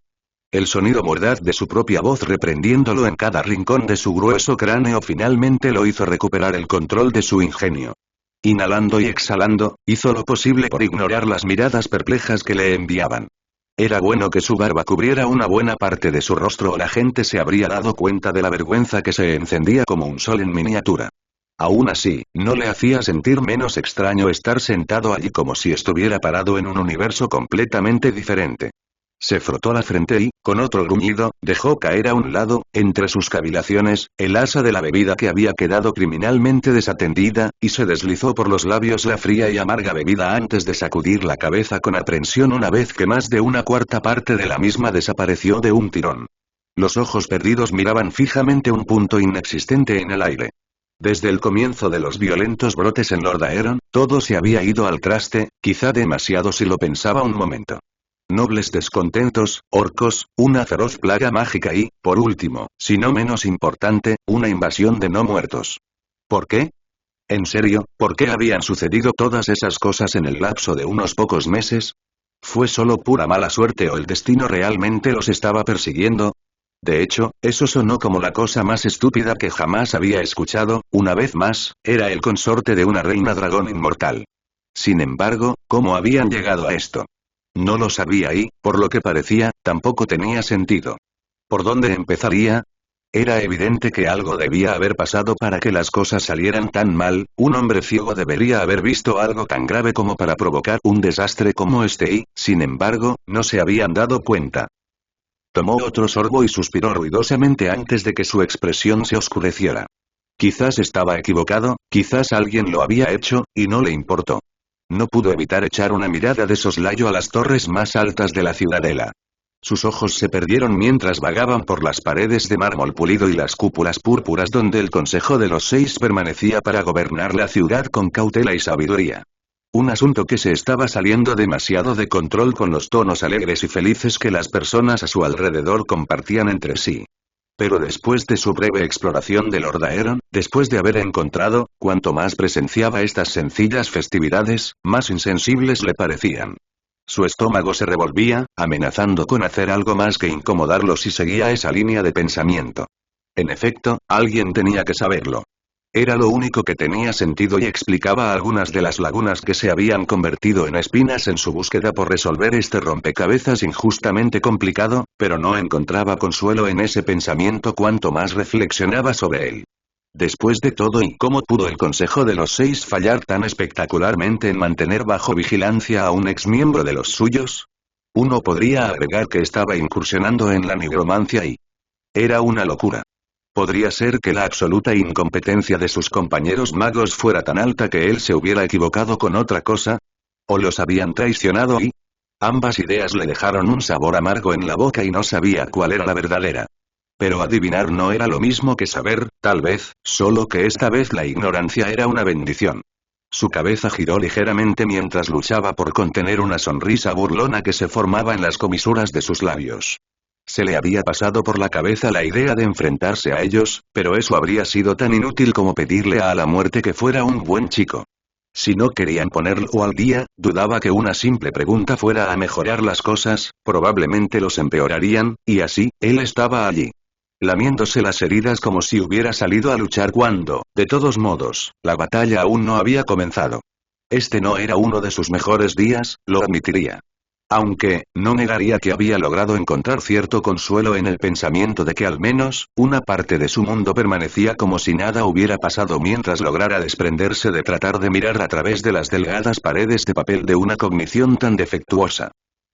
El sonido mordaz de su propia voz reprendiéndolo en cada rincón de su grueso cráneo finalmente lo hizo recuperar el control de su ingenio. Inhalando y exhalando, hizo lo posible por ignorar las miradas perplejas que le enviaban. Era bueno que su barba cubriera una buena parte de su rostro o la gente se habría dado cuenta de la vergüenza que se encendía como un sol en miniatura. Aún así, no le hacía sentir menos extraño estar sentado allí como si estuviera parado en un universo completamente diferente. Se frotó la frente y, con otro gruñido, dejó caer a un lado, entre sus cavilaciones, el asa de la bebida que había quedado criminalmente desatendida, y se deslizó por los labios la fría y amarga bebida antes de sacudir la cabeza con aprensión una vez que más de una cuarta parte de la misma desapareció de un tirón. Los ojos perdidos miraban fijamente un punto inexistente en el aire. Desde el comienzo de los violentos brotes en Lord Aeron, todo se había ido al traste, quizá demasiado si lo pensaba un momento. Nobles descontentos, orcos, una feroz plaga mágica y, por último, si no menos importante, una invasión de no muertos. ¿Por qué? ¿En serio? ¿Por qué habían sucedido todas esas cosas en el lapso de unos pocos meses? ¿Fue solo pura mala suerte o el destino realmente los estaba persiguiendo? De hecho, eso sonó como la cosa más estúpida que jamás había escuchado. Una vez más, era el consorte de una reina dragón inmortal. Sin embargo, ¿cómo habían llegado a esto? No lo sabía y, por lo que parecía, tampoco tenía sentido. ¿Por dónde empezaría? Era evidente que algo debía haber pasado para que las cosas salieran tan mal. Un hombre ciego debería haber visto algo tan grave como para provocar un desastre como este y, sin embargo, no se habían dado cuenta. Tomó otro sorbo y suspiró ruidosamente antes de que su expresión se oscureciera. Quizás estaba equivocado, quizás alguien lo había hecho, y no le importó. No pudo evitar echar una mirada de soslayo a las torres más altas de la ciudadela. Sus ojos se perdieron mientras vagaban por las paredes de mármol pulido y las cúpulas púrpuras donde el Consejo de los Seis permanecía para gobernar la ciudad con cautela y sabiduría. Un asunto que se estaba saliendo demasiado de control con los tonos alegres y felices que las personas a su alrededor compartían entre sí. Pero después de su breve exploración de Lord Aeron, después de haber encontrado, cuanto más presenciaba estas sencillas festividades, más insensibles le parecían. Su estómago se revolvía, amenazando con hacer algo más que incomodarlo si seguía esa línea de pensamiento. En efecto, alguien tenía que saberlo. Era lo único que tenía sentido y explicaba algunas de las lagunas que se habían convertido en espinas en su búsqueda por resolver este rompecabezas injustamente complicado, pero no encontraba consuelo en ese pensamiento cuanto más reflexionaba sobre él. Después de todo, ¿y cómo pudo el Consejo de los Seis fallar tan espectacularmente en mantener bajo vigilancia a un exmiembro de los suyos? Uno podría agregar que estaba incursionando en la nigromancia y... era una locura. ¿Podría ser que la absoluta incompetencia de sus compañeros magos fuera tan alta que él se hubiera equivocado con otra cosa? ¿O los habían traicionado y...? Ambas ideas le dejaron un sabor amargo en la boca y no sabía cuál era la verdadera. Pero adivinar no era lo mismo que saber, tal vez, solo que esta vez la ignorancia era una bendición. Su cabeza giró ligeramente mientras luchaba por contener una sonrisa burlona que se formaba en las comisuras de sus labios. Se le había pasado por la cabeza la idea de enfrentarse a ellos, pero eso habría sido tan inútil como pedirle a la muerte que fuera un buen chico. Si no querían ponerlo al día, dudaba que una simple pregunta fuera a mejorar las cosas, probablemente los empeorarían, y así, él estaba allí, lamiéndose las heridas como si hubiera salido a luchar cuando, de todos modos, la batalla aún no había comenzado. Este no era uno de sus mejores días, lo admitiría. Aunque, no negaría que había logrado encontrar cierto consuelo en el pensamiento de que al menos, una parte de su mundo permanecía como si nada hubiera pasado mientras lograra desprenderse de tratar de mirar a través de las delgadas paredes de papel de una cognición tan defectuosa.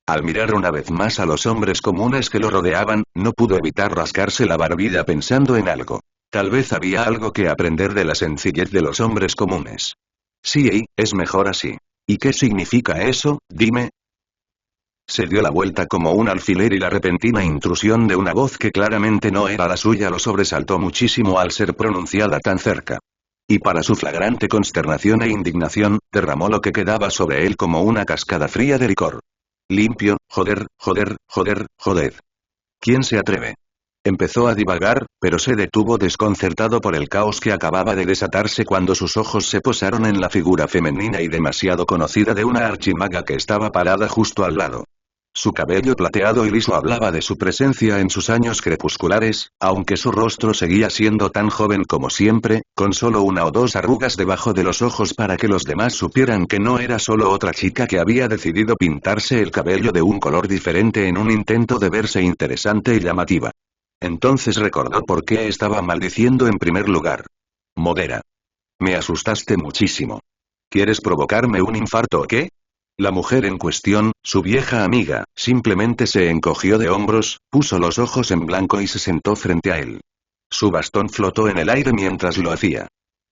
Al mirar una vez más a los hombres comunes que lo rodeaban, no pudo evitar rascarse la barbilla pensando en algo. Tal vez había algo que aprender de la sencillez de los hombres comunes. Sí, es mejor así. ¿Y qué significa eso, dime? Se dio la vuelta como un alfiler y la repentina intrusión de una voz que claramente no era la suya lo sobresaltó muchísimo al ser pronunciada tan cerca. Y para su flagrante consternación e indignación, derramó lo que quedaba sobre él como una cascada fría de licor. Limpio, joder. ¿Quién se atreve? Empezó a divagar, pero se detuvo desconcertado por el caos que acababa de desatarse cuando sus ojos se posaron en la figura femenina y demasiado conocida de una archimaga que estaba parada justo al lado. Su cabello plateado y liso hablaba de su presencia en sus años crepusculares, aunque su rostro seguía siendo tan joven como siempre, con solo una o dos arrugas debajo de los ojos para que los demás supieran que no era solo otra chica que había decidido pintarse el cabello de un color diferente en un intento de verse interesante y llamativa. Entonces recordó por qué estaba maldiciendo en primer lugar. Modera. Me asustaste muchísimo. ¿Quieres provocarme un infarto o qué? La mujer en cuestión, su vieja amiga, simplemente se encogió de hombros, puso los ojos en blanco y se sentó frente a él. Su bastón flotó en el aire mientras lo hacía.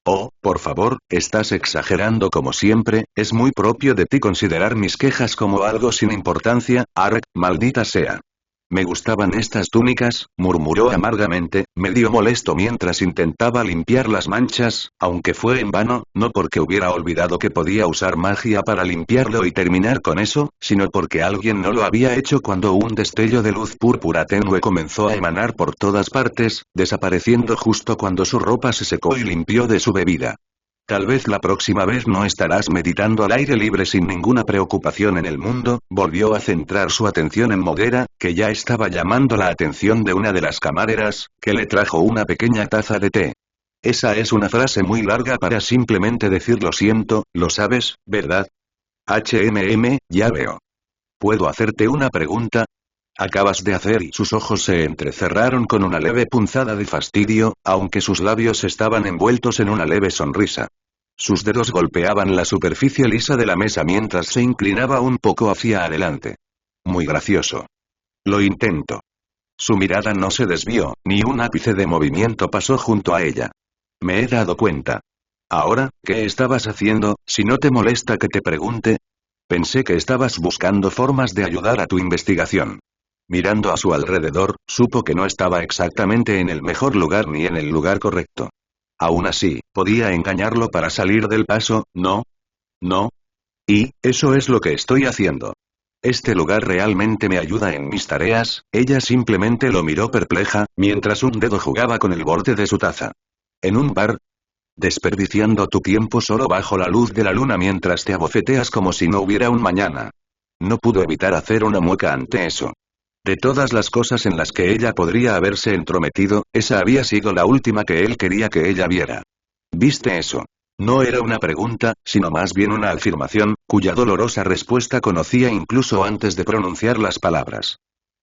Oh, por favor, estás exagerando como siempre, es muy propio de ti considerar mis quejas como algo sin importancia, arg, maldita sea. Me gustaban estas túnicas, murmuró amargamente, medio molesto mientras intentaba limpiar las manchas, aunque fue en vano, no porque hubiera olvidado que podía usar magia para limpiarlo y terminar con eso, sino porque alguien no lo había hecho cuando un destello de luz púrpura tenue comenzó a emanar por todas partes, desapareciendo justo cuando su ropa se secó y limpió de su bebida. Tal vez la próxima vez no estarás meditando al aire libre sin ninguna preocupación en el mundo. Volvió a centrar su atención en Modera, que ya estaba llamando la atención de una de las camareras, que le trajo una pequeña taza de té. Esa es una frase muy larga para simplemente decir lo siento, lo sabes, ¿verdad? Ya veo. ¿Puedo hacerte una pregunta? Acabas de hacer y sus ojos se entrecerraron con una leve punzada de fastidio, aunque sus labios estaban envueltos en una leve sonrisa. Sus dedos golpeaban la superficie lisa de la mesa mientras se inclinaba un poco hacia adelante. Muy gracioso. Lo intento. Su mirada no se desvió, ni un ápice de movimiento pasó junto a ella. Me he dado cuenta. Ahora, ¿qué estabas haciendo, si no te molesta que te pregunte? Pensé que estabas buscando formas de ayudar a tu investigación. Mirando a su alrededor, supo que no estaba exactamente en el mejor lugar ni en el lugar correcto. Aún así, podía engañarlo para salir del paso, ¿no? ¿No? Y, eso es lo que estoy haciendo. Este lugar realmente me ayuda en mis tareas. Ella simplemente lo miró perpleja, mientras un dedo jugaba con el borde de su taza. ¿En un bar? Desperdiciando tu tiempo solo bajo la luz de la luna mientras te abofeteas como si no hubiera un mañana. No pudo evitar hacer una mueca ante eso. De todas las cosas en las que ella podría haberse entrometido, esa había sido la última que él quería que ella viera. ¿Viste eso? No era una pregunta, sino más bien una afirmación, cuya dolorosa respuesta conocía incluso antes de pronunciar las palabras.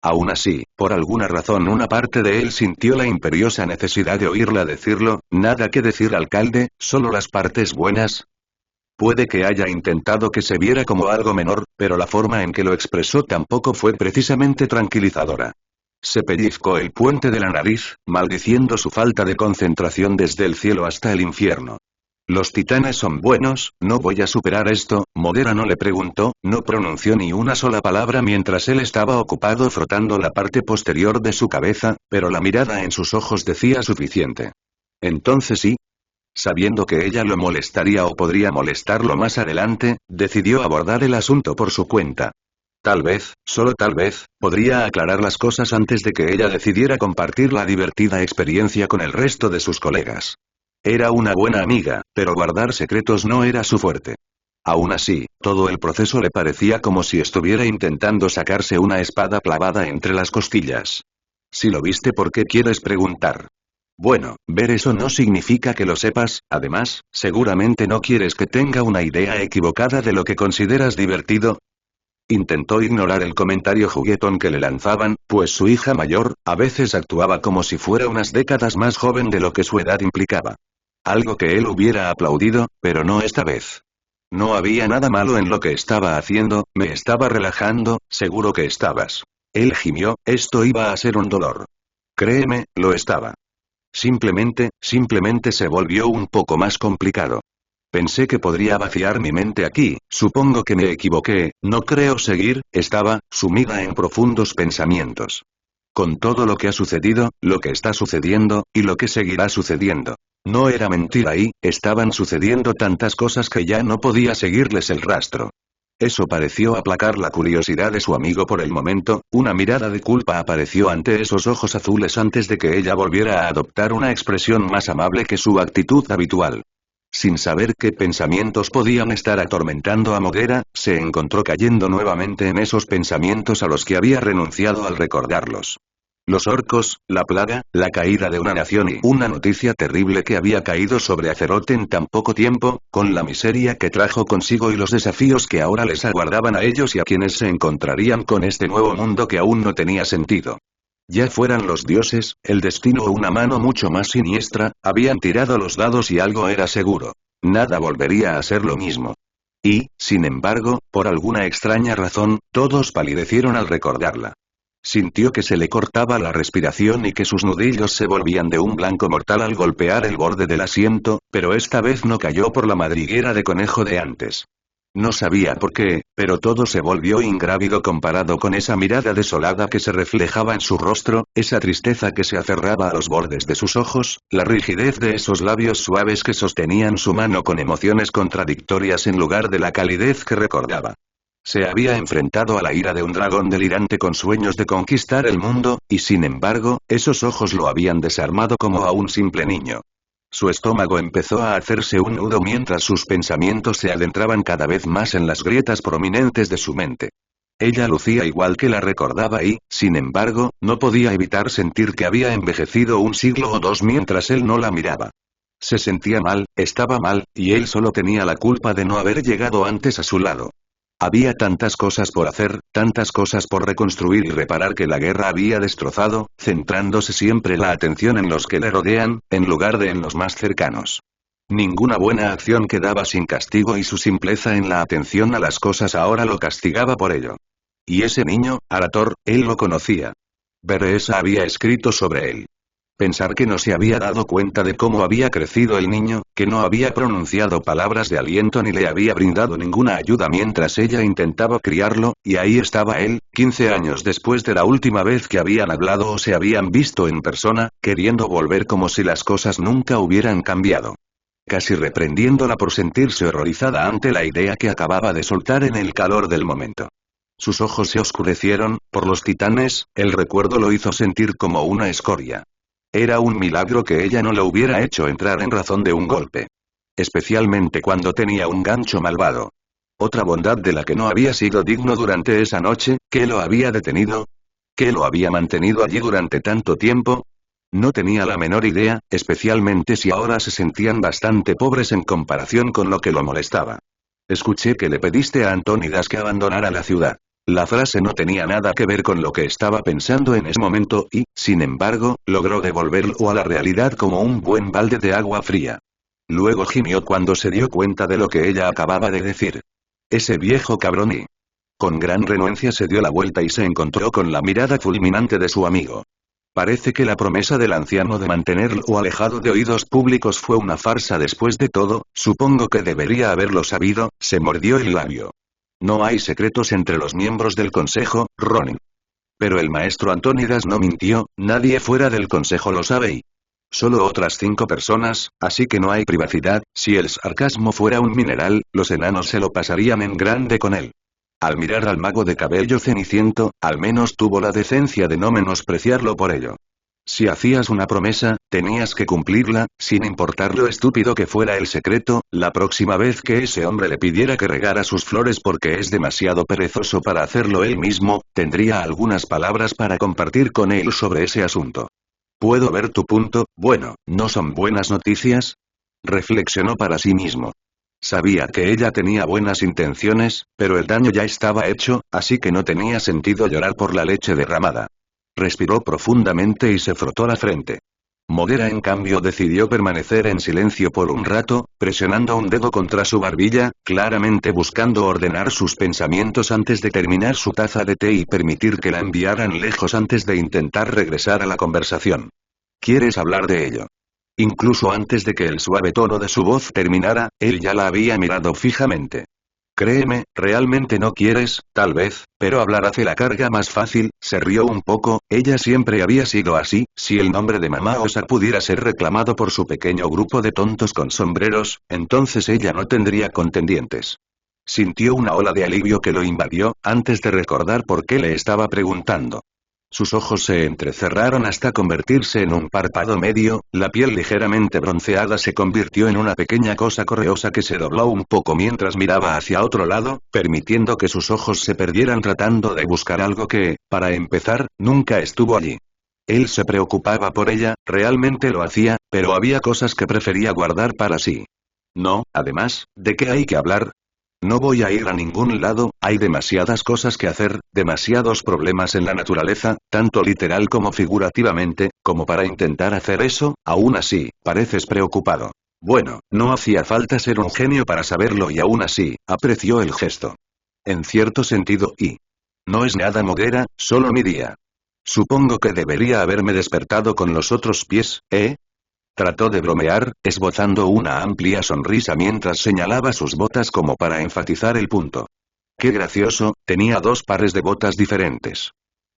Aún así, por alguna razón una parte de él sintió la imperiosa necesidad de oírla decirlo. Nada que decir, alcalde, solo las partes buenas. Puede que haya intentado que se viera como algo menor, pero la forma en que lo expresó tampoco fue precisamente tranquilizadora. Se pellizcó el puente de la nariz, maldiciendo su falta de concentración desde el cielo hasta el infierno. Los titanes son buenos, no voy a superar esto. Modera no le preguntó, no pronunció ni una sola palabra mientras él estaba ocupado frotando la parte posterior de su cabeza, pero la mirada en sus ojos decía suficiente. Entonces sí. Sabiendo que ella lo molestaría o podría molestarlo más adelante, decidió abordar el asunto por su cuenta. Tal vez, solo tal vez, podría aclarar las cosas antes de que ella decidiera compartir la divertida experiencia con el resto de sus colegas. Era una buena amiga, pero guardar secretos no era su fuerte. Aún así, todo el proceso le parecía como si estuviera intentando sacarse una espada clavada entre las costillas. Si lo viste, ¿por qué quieres preguntar? Bueno, ver eso no significa que lo sepas. Además, seguramente no quieres que tenga una idea equivocada de lo que consideras divertido. Intentó ignorar el comentario juguetón que le lanzaban, pues su hija mayor, a veces actuaba como si fuera unas décadas más joven de lo que su edad implicaba. Algo que él hubiera aplaudido, pero no esta vez. No había nada malo en lo que estaba haciendo, me estaba relajando, seguro que estabas. Él gimió, esto iba a ser un dolor. Créeme, lo estaba. Simplemente se volvió un poco más complicado. Pensé que podría vaciar mi mente aquí, supongo que me equivoqué, no creo seguir. Estaba sumida en profundos pensamientos. Con todo lo que ha sucedido, lo que está sucediendo, y lo que seguirá sucediendo. No era mentira y, estaban sucediendo tantas cosas que ya no podía seguirles el rastro. Eso pareció aplacar la curiosidad de su amigo por el momento. Una mirada de culpa apareció ante esos ojos azules antes de que ella volviera a adoptar una expresión más amable que su actitud habitual. Sin saber qué pensamientos podían estar atormentando a Modera, se encontró cayendo nuevamente en esos pensamientos a los que había renunciado al recordarlos. Los orcos, la plaga, la caída de una nación y una noticia terrible que había caído sobre Azeroth en tan poco tiempo, con la miseria que trajo consigo y los desafíos que ahora les aguardaban a ellos y a quienes se encontrarían con este nuevo mundo que aún no tenía sentido. Ya fueran los dioses, el destino o una mano mucho más siniestra, habían tirado los dados y algo era seguro. Nada volvería a ser lo mismo. Y, sin embargo, por alguna extraña razón, todos palidecieron al recordarla. Sintió que se le cortaba la respiración y que sus nudillos se volvían de un blanco mortal al golpear el borde del asiento, pero esta vez no cayó por la madriguera de conejo de antes. No sabía por qué, pero todo se volvió ingrávido comparado con esa mirada desolada que se reflejaba en su rostro, esa tristeza que se aferraba a los bordes de sus ojos, la rigidez de esos labios suaves que sostenían su mano con emociones contradictorias en lugar de la calidez que recordaba. Se había enfrentado a la ira de un dragón delirante con sueños de conquistar el mundo, y sin embargo, esos ojos lo habían desarmado como a un simple niño. Su estómago empezó a hacerse un nudo mientras sus pensamientos se adentraban cada vez más en las grietas prominentes de su mente. Ella lucía igual que la recordaba y, sin embargo, no podía evitar sentir que había envejecido un siglo o dos mientras él no la miraba. Se sentía mal, estaba mal, y él solo tenía la culpa de no haber llegado antes a su lado. Había tantas cosas por hacer, tantas cosas por reconstruir y reparar que la guerra había destrozado, centrándose siempre la atención en los que le rodean, en lugar de en los más cercanos. Ninguna buena acción quedaba sin castigo y su simpleza en la atención a las cosas ahora lo castigaba por ello. Y ese niño, Arator, él lo conocía. Beresa había escrito sobre él. Pensar que no se había dado cuenta de cómo había crecido el niño, que no había pronunciado palabras de aliento ni le había brindado ninguna ayuda mientras ella intentaba criarlo, y ahí estaba él, 15 años después de la última vez que habían hablado o se habían visto en persona, queriendo volver como si las cosas nunca hubieran cambiado. Casi reprendiéndola por sentirse horrorizada ante la idea que acababa de soltar en el calor del momento. Sus ojos se oscurecieron, por los titanes, el recuerdo lo hizo sentir como una escoria. Era un milagro que ella no lo hubiera hecho entrar en razón de un golpe. Especialmente cuando tenía un gancho malvado. Otra bondad de la que no había sido digno durante esa noche, ¿qué lo había detenido? ¿Qué lo había mantenido allí durante tanto tiempo? No tenía la menor idea, especialmente si ahora se sentían bastante pobres en comparación con lo que lo molestaba. Escuché que le pediste a Antónidas que abandonara la ciudad. La frase no tenía nada que ver con lo que estaba pensando en ese momento y, sin embargo, logró devolverlo a la realidad como un buen balde de agua fría. Luego gimió cuando se dio cuenta de lo que ella acababa de decir. Ese viejo cabrón y... Con gran renuencia se dio la vuelta y se encontró con la mirada fulminante de su amigo. Parece que la promesa del anciano de mantenerlo alejado de oídos públicos fue una farsa después de todo, supongo que debería haberlo sabido, se mordió el labio. No hay secretos entre los miembros del consejo, Ronin. Pero el maestro Antónidas no mintió, nadie fuera del consejo lo sabe y... Solo otras 5 personas, así que no hay privacidad, si el sarcasmo fuera un mineral, los enanos se lo pasarían en grande con él. Al mirar al mago de cabello ceniciento, al menos tuvo la decencia de no menospreciarlo por ello. Si hacías una promesa, tenías que cumplirla, sin importar lo estúpido que fuera el secreto, la próxima vez que ese hombre le pidiera que regara sus flores porque es demasiado perezoso para hacerlo él mismo, tendría algunas palabras para compartir con él sobre ese asunto. ¿Puedo ver tu punto? Bueno, ¿no son buenas noticias? Reflexionó para sí mismo. Sabía que ella tenía buenas intenciones, pero el daño ya estaba hecho, así que no tenía sentido llorar por la leche derramada. Respiró profundamente y se frotó la frente. Modera en cambio decidió permanecer en silencio por un rato, presionando un dedo contra su barbilla, claramente buscando ordenar sus pensamientos antes de terminar su taza de té y permitir que la enviaran lejos antes de intentar regresar a la conversación. ¿Quieres hablar de ello? Incluso antes de que el suave tono de su voz terminara, él ya la había mirado fijamente. Créeme, realmente no quieres, tal vez, pero hablar hace la carga más fácil, se rió un poco, ella siempre había sido así, si el nombre de Mamá Osa pudiera ser reclamado por su pequeño grupo de tontos con sombreros, entonces ella no tendría contendientes. Sintió una ola de alivio que lo invadió, antes de recordar por qué le estaba preguntando. Sus ojos se entrecerraron hasta convertirse en un párpado medio, la piel ligeramente bronceada se convirtió en una pequeña cosa correosa que se dobló un poco mientras miraba hacia otro lado, permitiendo que sus ojos se perdieran tratando de buscar algo que, para empezar, nunca estuvo allí. Él se preocupaba por ella, realmente lo hacía, pero había cosas que prefería guardar para sí. No, además, ¿de qué hay que hablar? No voy a ir a ningún lado, hay demasiadas cosas que hacer, demasiados problemas en la naturaleza, tanto literal como figurativamente, como para intentar hacer eso, aún así, pareces preocupado. Bueno, no hacía falta ser un genio para saberlo y aún así, apreció el gesto. En cierto sentido y... No es nada Modera, solo mi día. Supongo que debería haberme despertado con los otros pies, ¿eh? Trató de bromear, esbozando una amplia sonrisa mientras señalaba sus botas como para enfatizar el punto. Qué gracioso, tenía 2 pares de botas diferentes.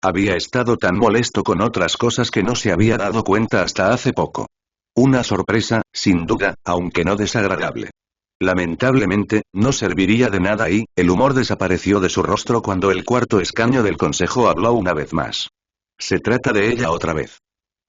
Había estado tan molesto con otras cosas que no se había dado cuenta hasta hace poco. Una sorpresa, sin duda, aunque no desagradable. Lamentablemente, no serviría de nada y, el humor desapareció de su rostro cuando el cuarto escaño del consejo habló una vez más. Se trata de ella otra vez.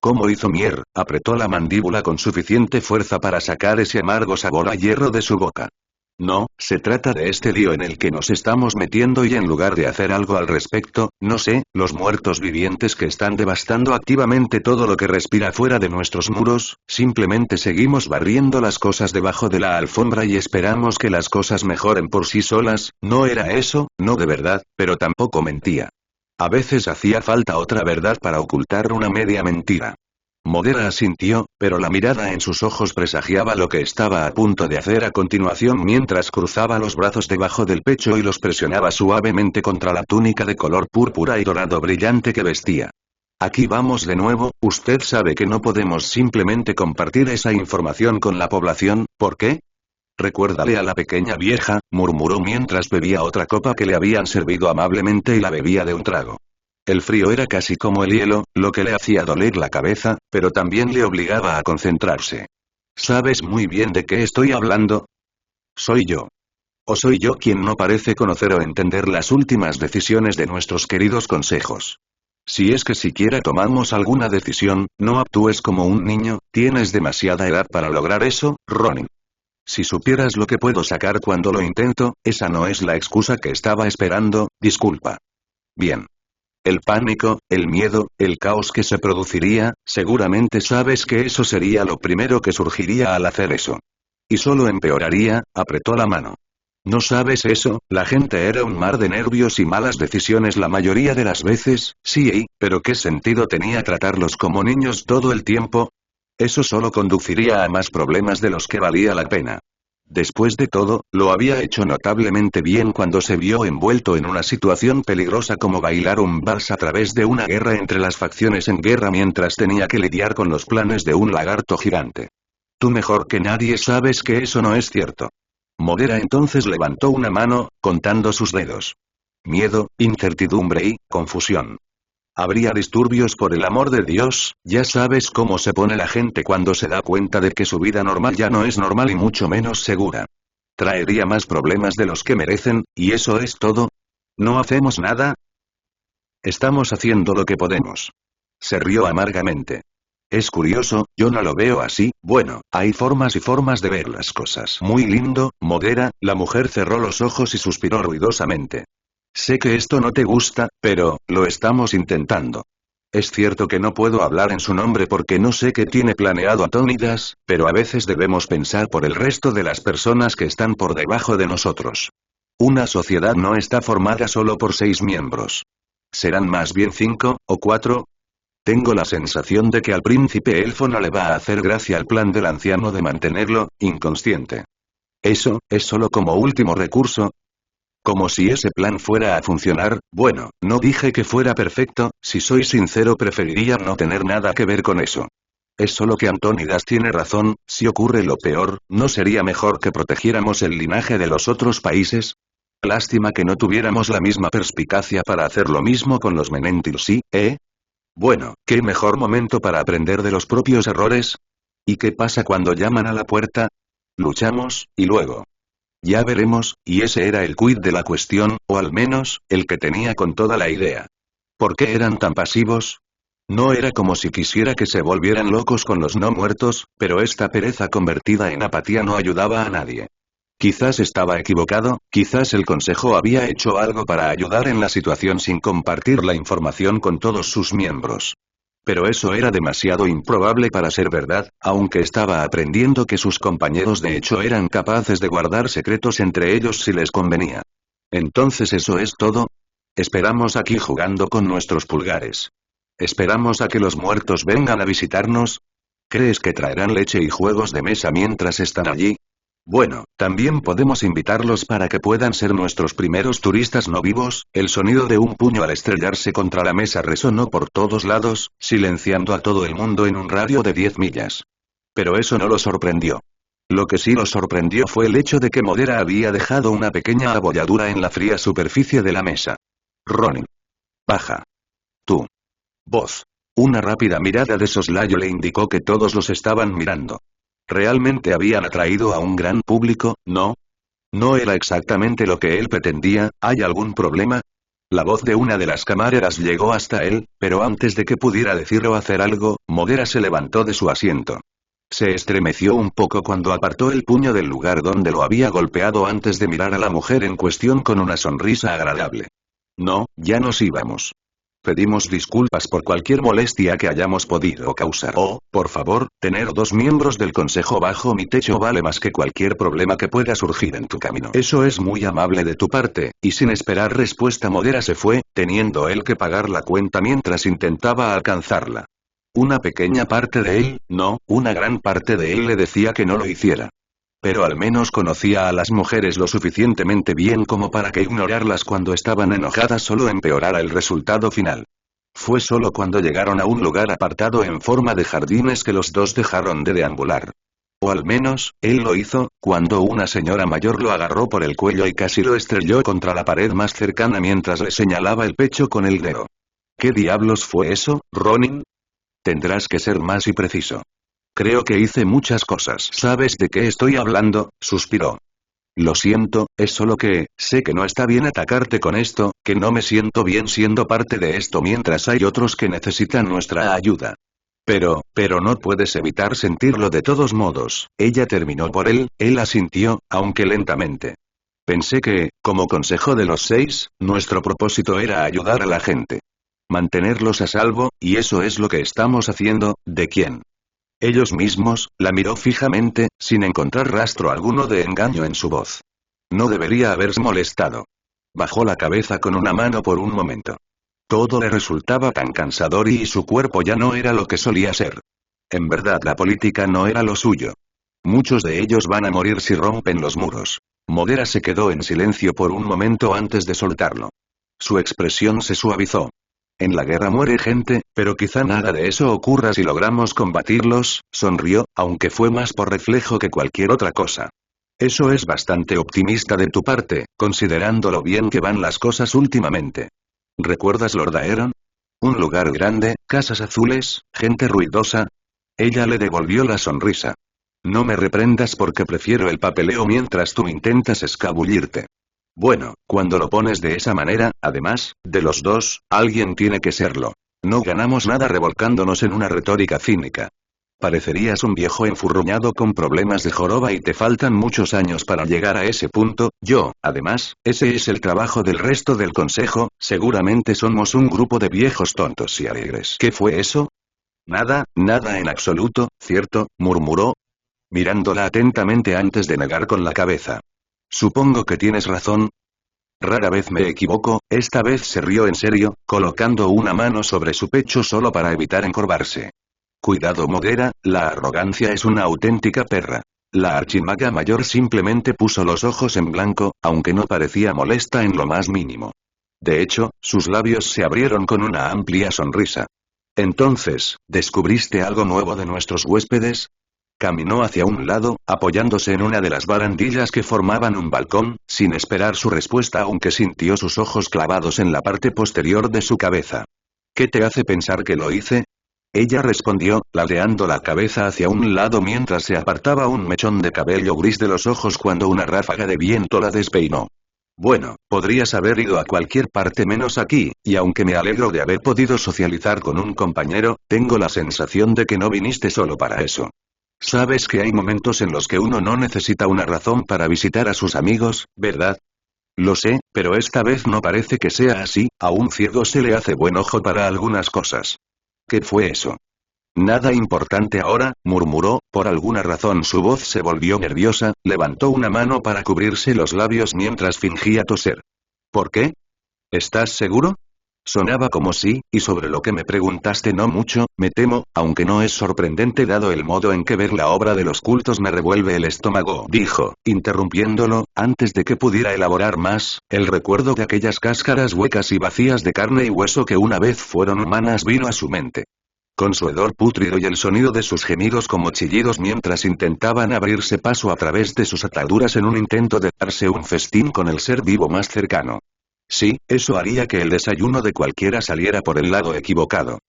¿Cómo hizo Mier? Apretó la mandíbula con suficiente fuerza para sacar ese amargo sabor a hierro de su boca. No, se trata de este lío en el que nos estamos metiendo y en lugar de hacer algo al respecto, no sé, los muertos vivientes que están devastando activamente todo lo que respira fuera de nuestros muros, simplemente seguimos barriendo las cosas debajo de la alfombra y esperamos que las cosas mejoren por sí solas, no era eso, no de verdad, pero tampoco mentía. A veces hacía falta otra verdad para ocultar una media mentira. Modera asintió, pero la mirada en sus ojos presagiaba lo que estaba a punto de hacer a continuación mientras cruzaba los brazos debajo del pecho y los presionaba suavemente contra la túnica de color púrpura y dorado brillante que vestía. Aquí vamos de nuevo, usted sabe que no podemos simplemente compartir esa información con la población, ¿por qué? Recuérdale a la pequeña vieja, murmuró mientras bebía otra copa que le habían servido amablemente y la bebía de un trago. El frío era casi como el hielo, lo que le hacía doler la cabeza, pero también le obligaba a concentrarse. ¿Sabes muy bien de qué estoy hablando? Soy yo. ¿O soy yo quien no parece conocer o entender las últimas decisiones de nuestros queridos consejos? Si es que siquiera tomamos alguna decisión, no actúes como un niño, tienes demasiada edad para lograr eso, Ronin. Si supieras lo que puedo sacar cuando lo intento, esa no es la excusa que estaba esperando, disculpa. Bien. El pánico, el miedo, el caos que se produciría, seguramente sabes que eso sería lo primero que surgiría al hacer eso. Y solo empeoraría, apretó la mano. ¿No sabes eso? La gente era un mar de nervios y malas decisiones la mayoría de las veces, sí, pero ¿qué sentido tenía tratarlos como niños todo el tiempo? Eso solo conduciría a más problemas de los que valía la pena. Después de todo, lo había hecho notablemente bien cuando se vio envuelto en una situación peligrosa como bailar un vals a través de una guerra entre las facciones en guerra mientras tenía que lidiar con los planes de un lagarto gigante. Tú mejor que nadie sabes que eso no es cierto. Modera entonces levantó una mano, contando sus dedos. Miedo, incertidumbre y confusión. Habría disturbios por el amor de Dios, ya sabes cómo se pone la gente cuando se da cuenta de que su vida normal ya no es normal y mucho menos segura. Traería más problemas de los que merecen, y eso es todo. ¿No hacemos nada? Estamos haciendo lo que podemos. Se rió amargamente. Es curioso, yo no lo veo así, bueno, hay formas y formas de ver las cosas. Muy lindo, Modera, la mujer cerró los ojos y suspiró ruidosamente. Sé que esto no te gusta, pero, lo estamos intentando. Es cierto que no puedo hablar en su nombre porque no sé qué tiene planeado Antónidas, pero a veces debemos pensar por el resto de las personas que están por debajo de nosotros. Una sociedad no está formada solo por 6 miembros. ¿Serán más bien 5, o 4? Tengo la sensación de que al príncipe elfo no le va a hacer gracia el plan del anciano de mantenerlo, inconsciente. Eso, es solo como último recurso. Como si ese plan fuera a funcionar, bueno, no dije que fuera perfecto, si soy sincero preferiría no tener nada que ver con eso. Es solo que Antónidas tiene razón, si ocurre lo peor, ¿no sería mejor que protegiéramos el linaje de los otros países? Lástima que no tuviéramos la misma perspicacia para hacer lo mismo con los Menentil, ¿sí, eh? Bueno, ¿qué mejor momento para aprender de los propios errores? ¿Y qué pasa cuando llaman a la puerta? Luchamos, y luego. Ya veremos, y ese era el quid de la cuestión, o al menos, el que tenía con toda la idea. ¿Por qué eran tan pasivos? No era como si quisiera que se volvieran locos con los no muertos, pero esta pereza convertida en apatía no ayudaba a nadie. Quizás estaba equivocado, quizás el consejo había hecho algo para ayudar en la situación sin compartir la información con todos sus miembros. Pero eso era demasiado improbable para ser verdad, aunque estaba aprendiendo que sus compañeros de hecho eran capaces de guardar secretos entre ellos si les convenía. Entonces eso es todo. Esperamos aquí jugando con nuestros pulgares. Esperamos a que los muertos vengan a visitarnos. ¿Crees que traerán leche y juegos de mesa mientras están allí? Bueno, también podemos invitarlos para que puedan ser nuestros primeros turistas no vivos. El sonido de un puño al estrellarse contra la mesa resonó por todos lados, silenciando a todo el mundo en un radio de 10 millas. Pero eso no lo sorprendió. Lo que sí lo sorprendió fue el hecho de que Modera había dejado una pequeña abolladura en la fría superficie de la mesa. Ronin. Baja. Tú. Voz. Una rápida mirada de soslayo le indicó que todos los estaban mirando. ¿Realmente habían atraído a un gran público, no? ¿No era exactamente lo que él pretendía? ¿Hay algún problema? La voz de una de las camareras llegó hasta él, pero antes de que pudiera decir o hacer algo, Modera se levantó de su asiento. Se estremeció un poco cuando apartó el puño del lugar donde lo había golpeado antes de mirar a la mujer en cuestión con una sonrisa agradable. No, ya nos íbamos. Pedimos disculpas por cualquier molestia que hayamos podido causar. Oh, por favor, tener 2 miembros del consejo bajo mi techo vale más que cualquier problema que pueda surgir en tu camino. Eso es muy amable de tu parte, y sin esperar respuesta Modera se fue, teniendo él que pagar la cuenta mientras intentaba alcanzarla. Una pequeña parte de él, no, una gran parte de él le decía que no lo hiciera. Pero al menos conocía a las mujeres lo suficientemente bien como para que ignorarlas cuando estaban enojadas solo empeorara el resultado final. Fue solo cuando llegaron a un lugar apartado en forma de jardines que los dos dejaron de deambular. O al menos, él lo hizo, cuando una señora mayor lo agarró por el cuello y casi lo estrelló contra la pared más cercana mientras le señalaba el pecho con el dedo. ¿Qué diablos fue eso, Ronin? Tendrás que ser más y preciso. Creo que hice muchas cosas. ¿Sabes de qué estoy hablando? Suspiró. Lo siento, es solo que, sé que no está bien atacarte con esto, que no me siento bien siendo parte de esto mientras hay otros que necesitan nuestra ayuda. Pero no puedes evitar sentirlo de todos modos. Ella terminó por él asintió, aunque lentamente. Pensé que, como consejo de los 6, nuestro propósito era ayudar a la gente. Mantenerlos a salvo, y eso es lo que estamos haciendo. ¿De quién? Ellos mismos. La miró fijamente, sin encontrar rastro alguno de engaño en su voz. No debería haberse molestado. Bajó la cabeza con una mano por un momento. Todo le resultaba tan cansador y su cuerpo ya no era lo que solía ser. En verdad la política no era lo suyo. Muchos de ellos van a morir si rompen los muros. Modera se quedó en silencio por un momento antes de soltarlo. Su expresión se suavizó. En la guerra muere gente, pero quizá nada de eso ocurra si logramos combatirlos, sonrió, aunque fue más por reflejo que cualquier otra cosa. Eso es bastante optimista de tu parte, considerando lo bien que van las cosas últimamente. ¿Recuerdas Lord Aeron? Un lugar grande, casas azules, gente ruidosa. Ella le devolvió la sonrisa. No me reprendas porque prefiero el papeleo mientras tú intentas escabullirte. Bueno, cuando lo pones de esa manera, además, de los dos, alguien tiene que serlo. No ganamos nada revolcándonos en una retórica cínica. Parecerías un viejo enfurruñado con problemas de joroba y te faltan muchos años para llegar a ese punto. Además, ese es el trabajo del resto del consejo, seguramente somos un grupo de viejos tontos y alegres. ¿Qué fue eso? Nada en absoluto, ¿cierto? Murmuró, mirándola atentamente antes de negar con la cabeza. Supongo que tienes razón. Rara vez me equivoco. Esta vez se rió en serio, colocando una mano sobre su pecho solo para evitar encorvarse. Cuidado Modera, la arrogancia es una auténtica perra. La archimaga mayor simplemente puso los ojos en blanco, aunque no parecía molesta en lo más mínimo. De hecho, sus labios se abrieron con una amplia sonrisa. Entonces, ¿descubriste algo nuevo de nuestros huéspedes? Caminó hacia un lado, apoyándose en una de las barandillas que formaban un balcón, sin esperar su respuesta aunque sintió sus ojos clavados en la parte posterior de su cabeza. ¿Qué te hace pensar que lo hice? Ella respondió, ladeando la cabeza hacia un lado mientras se apartaba un mechón de cabello gris de los ojos cuando una ráfaga de viento la despeinó. Bueno, podrías haber ido a cualquier parte menos aquí, y aunque me alegro de haber podido socializar con un compañero, tengo la sensación de que no viniste solo para eso. Sabes que hay momentos en los que uno no necesita una razón para visitar a sus amigos, ¿verdad? Lo sé, pero esta vez no parece que sea así, a un ciego se le hace buen ojo para algunas cosas. ¿Qué fue eso? Nada importante ahora, murmuró, por alguna razón su voz se volvió nerviosa, levantó una mano para cubrirse los labios mientras fingía toser. ¿Por qué? ¿Estás seguro? Sonaba como sí, y sobre lo que me preguntaste no mucho, me temo, aunque no es sorprendente dado el modo en que ver la obra de los cultos me revuelve el estómago, dijo, interrumpiéndolo, antes de que pudiera elaborar más, el recuerdo de aquellas cáscaras huecas y vacías de carne y hueso que una vez fueron humanas vino a su mente. Con su hedor pútrido y el sonido de sus gemidos como chillidos mientras intentaban abrirse paso a través de sus ataduras en un intento de darse un festín con el ser vivo más cercano. Sí, eso haría que el desayuno de cualquiera saliera por el lado equivocado.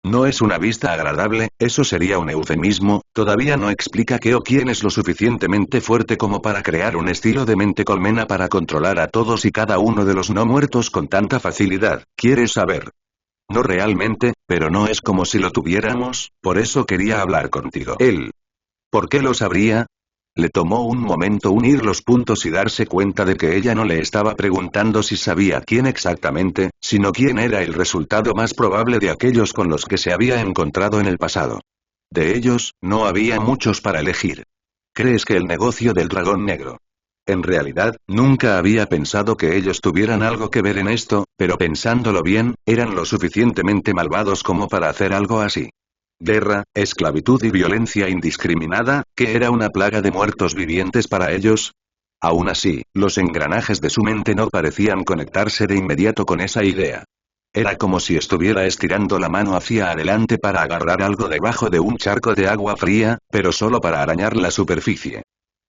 No es una vista agradable, eso sería un eufemismo, todavía no explica qué o quién es lo suficientemente fuerte como para crear un estilo de mente colmena para controlar a todos y cada uno de los no muertos con tanta facilidad. ¿Quieres saber? No realmente, pero no es como si lo tuviéramos, por eso quería hablar contigo. Él. ¿Por qué lo sabría? Le tomó un momento unir los puntos y darse cuenta de que ella no le estaba preguntando si sabía quién exactamente, sino quién era el resultado más probable de aquellos con los que se había encontrado en el pasado. De ellos, no había muchos para elegir. ¿Crees que el negocio del dragón negro? En realidad, nunca había pensado que ellos tuvieran algo que ver en esto, pero pensándolo bien, eran lo suficientemente malvados como para hacer algo así. Guerra, esclavitud y violencia indiscriminada, ¿que era una plaga de muertos vivientes para ellos? Aún así, los engranajes de su mente no parecían conectarse de inmediato con esa idea. Era como si estuviera estirando la mano hacia adelante para agarrar algo debajo de un charco de agua fría, pero solo para arañar la superficie.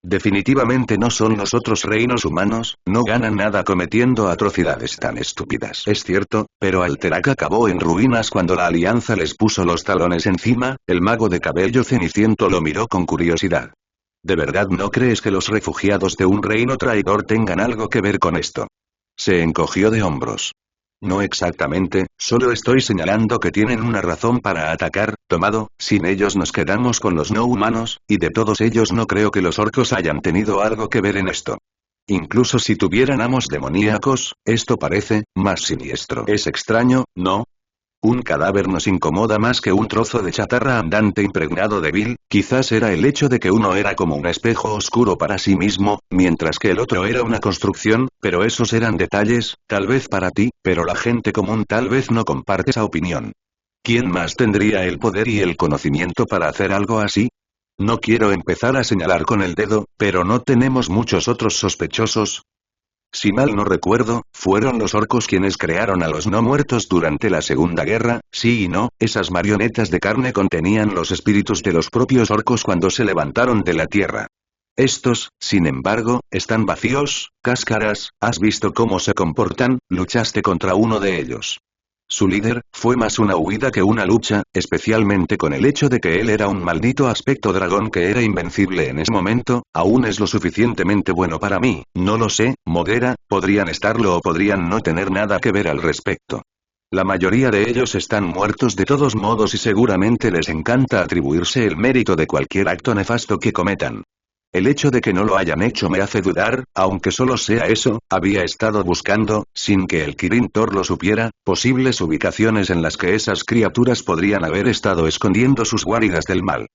Definitivamente no son los otros reinos humanos, no ganan nada cometiendo atrocidades tan estúpidas. Es cierto, pero Alterac acabó en ruinas cuando la alianza les puso los talones encima. El mago de cabello ceniciento lo miró con curiosidad. ¿De verdad no crees que los refugiados de un reino traidor tengan algo que ver con esto? Se encogió de hombros. No exactamente, solo estoy señalando que tienen una razón para atacar. Tomado, sin ellos nos quedamos con los no humanos, y de todos ellos no creo que los orcos hayan tenido algo que ver en esto. Incluso si tuvieran amos demoníacos, esto parece más siniestro. Es extraño, ¿no? Un cadáver nos incomoda más que un trozo de chatarra andante impregnado de vil. Quizás era el hecho de que uno era como un espejo oscuro para sí mismo, mientras que el otro era una construcción, pero esos eran detalles, tal vez para ti, pero la gente común tal vez no comparte esa opinión. ¿Quién más tendría el poder y el conocimiento para hacer algo así? No quiero empezar a señalar con el dedo, pero ¿no tenemos muchos otros sospechosos? Si mal no recuerdo, fueron los orcos quienes crearon a los no muertos durante la Segunda Guerra. Sí y no, esas marionetas de carne contenían los espíritus de los propios orcos cuando se levantaron de la tierra. Estos, sin embargo, están vacíos. Cáscaras, ¿has visto cómo se comportan? Luchaste contra uno de ellos. Su líder, fue más una huida que una lucha, especialmente con el hecho de que él era un maldito aspecto dragón que era invencible en ese momento. Aún es lo suficientemente bueno para mí, no lo sé, Modera, podrían estarlo o podrían no tener nada que ver al respecto. La mayoría de ellos están muertos de todos modos y seguramente les encanta atribuirse el mérito de cualquier acto nefasto que cometan. El hecho de que no lo hayan hecho me hace dudar, aunque solo sea eso. Había estado buscando, sin que el Kirin Tor lo supiera, posibles ubicaciones en las que esas criaturas podrían haber estado escondiendo sus guaridas del mal.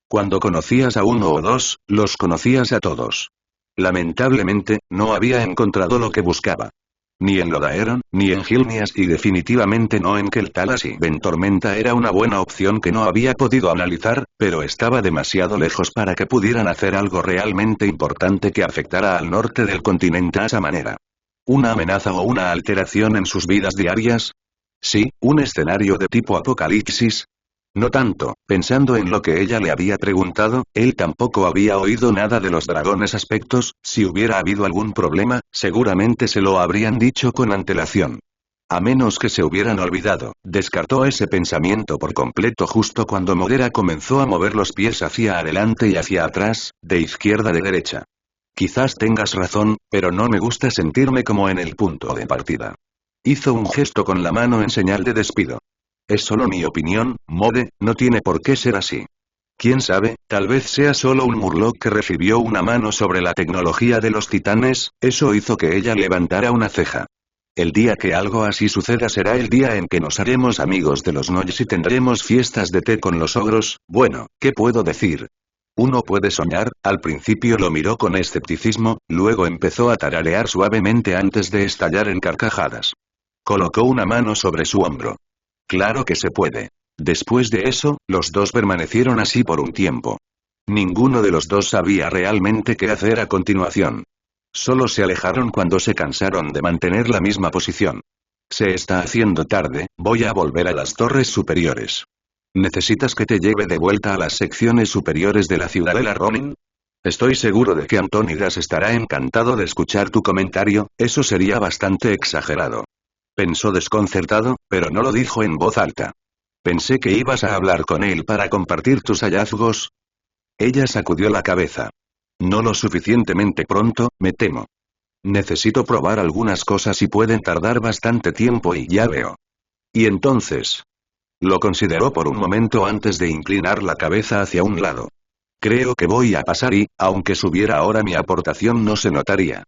Cuando conocías a uno o dos, los conocías a todos. Lamentablemente, no había encontrado lo que buscaba. Ni en Lodaeron, ni en Gilneas y definitivamente no en Keltalas y Ventormenta era una buena opción que no había podido analizar, pero estaba demasiado lejos para que pudieran hacer algo realmente importante que afectara al norte del continente a esa manera. ¿Una amenaza o una alteración en sus vidas diarias? Sí, un escenario de tipo apocalipsis. No tanto, pensando en lo que ella le había preguntado, él tampoco había oído nada de los dragones aspectos. Si hubiera habido algún problema, seguramente se lo habrían dicho con antelación. A menos que se hubieran olvidado, descartó ese pensamiento por completo justo cuando Modera comenzó a mover los pies hacia adelante y hacia atrás, de izquierda a derecha. Quizás tengas razón, pero no me gusta sentirme como en el punto de partida. Hizo un gesto con la mano en señal de despido. Es solo mi opinión, Mode, no tiene por qué ser así. Quién sabe, tal vez sea solo un Murloc que recibió una mano sobre la tecnología de los titanes. Eso hizo que ella levantara una ceja. El día que algo así suceda será el día en que nos haremos amigos de los Noyes y tendremos fiestas de té con los ogros. Bueno, ¿qué puedo decir? Uno puede soñar. Al principio lo miró con escepticismo, luego empezó a tararear suavemente antes de estallar en carcajadas. Colocó una mano sobre su hombro. Claro que se puede. Después de eso, los dos permanecieron así por un tiempo. Ninguno de los dos sabía realmente qué hacer a continuación. Solo se alejaron cuando se cansaron de mantener la misma posición. Se está haciendo tarde, voy a volver a las torres superiores. ¿Necesitas que te lleve de vuelta a las secciones superiores de la ciudadela Ronin? Estoy seguro de que Antónidas estará encantado de escuchar tu comentario. Eso sería bastante exagerado. Pensó desconcertado, pero no lo dijo en voz alta. Pensé que ibas a hablar con él para compartir tus hallazgos. Ella sacudió la cabeza. No lo suficientemente pronto, me temo. Necesito probar algunas cosas y pueden tardar bastante tiempo y ya veo. ¿Y entonces? Lo consideró por un momento antes de inclinar la cabeza hacia un lado. Creo que voy a pasar y, aunque subiera ahora mi aportación no se notaría.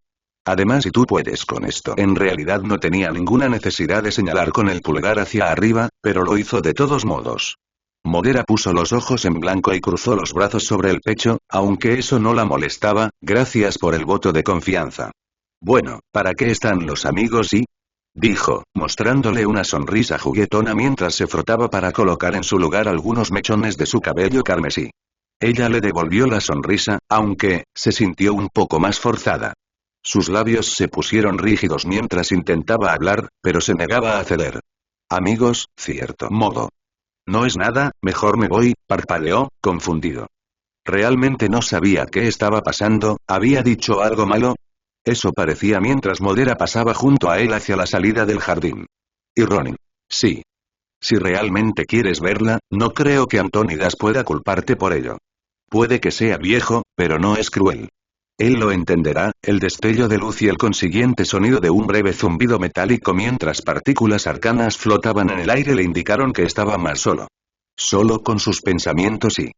Además, si tú puedes con esto. En realidad no tenía ninguna necesidad de señalar con el pulgar hacia arriba, pero lo hizo de todos modos. Modera puso los ojos en blanco y cruzó los brazos sobre el pecho, aunque eso no la molestaba, gracias por el voto de confianza. Bueno, ¿para qué están los amigos y? Dijo, mostrándole una sonrisa juguetona mientras se frotaba para colocar en su lugar algunos mechones de su cabello carmesí. Ella le devolvió la sonrisa, aunque, se sintió un poco más forzada. Sus labios se pusieron rígidos mientras intentaba hablar, pero se negaba a ceder. Amigos, cierto modo. No es nada, mejor me voy, parpadeó, confundido. Realmente no sabía qué estaba pasando, ¿había dicho algo malo? Eso parecía mientras Modera pasaba junto a él hacia la salida del jardín. Y Ronin. Sí. Si realmente quieres verla, no creo que Antónidas pueda culparte por ello. Puede que sea viejo, pero no es cruel. Él lo entenderá, el destello de luz y el consiguiente sonido de un breve zumbido metálico mientras partículas arcanas flotaban en el aire le indicaron que estaba más solo. Solo con sus pensamientos y...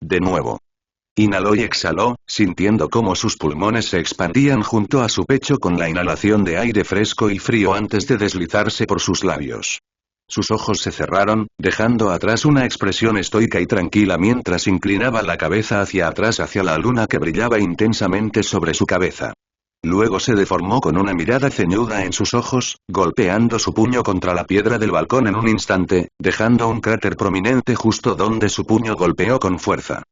De nuevo. Inhaló y exhaló, sintiendo cómo sus pulmones se expandían junto a su pecho con la inhalación de aire fresco y frío antes de deslizarse por sus labios. Sus ojos se cerraron, dejando atrás una expresión estoica y tranquila mientras inclinaba la cabeza hacia atrás hacia la luna que brillaba intensamente sobre su cabeza. Luego se deformó con una mirada ceñuda en sus ojos, golpeando su puño contra la piedra del balcón en un instante, dejando un cráter prominente justo donde su puño golpeó con fuerza.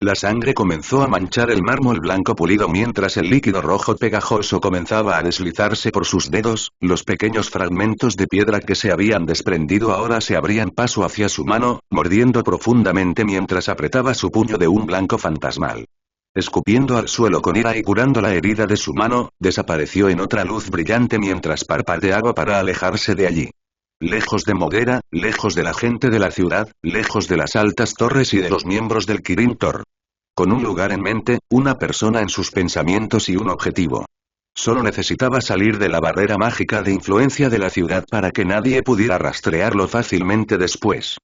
La sangre comenzó a manchar el mármol blanco pulido mientras el líquido rojo pegajoso comenzaba a deslizarse por sus dedos, los pequeños fragmentos de piedra que se habían desprendido ahora se abrían paso hacia su mano, mordiendo profundamente mientras apretaba su puño de un blanco fantasmal. Escupiendo al suelo con ira y curando la herida de su mano, desapareció en otra luz brillante mientras parpadeaba para alejarse de allí. Lejos de Modera, lejos de la gente de la ciudad, lejos de las altas torres y de los miembros del Kirin Tor. Con un lugar en mente, una persona en sus pensamientos y un objetivo. Solo necesitaba salir de la barrera mágica de influencia de la ciudad para que nadie pudiera rastrearlo fácilmente después.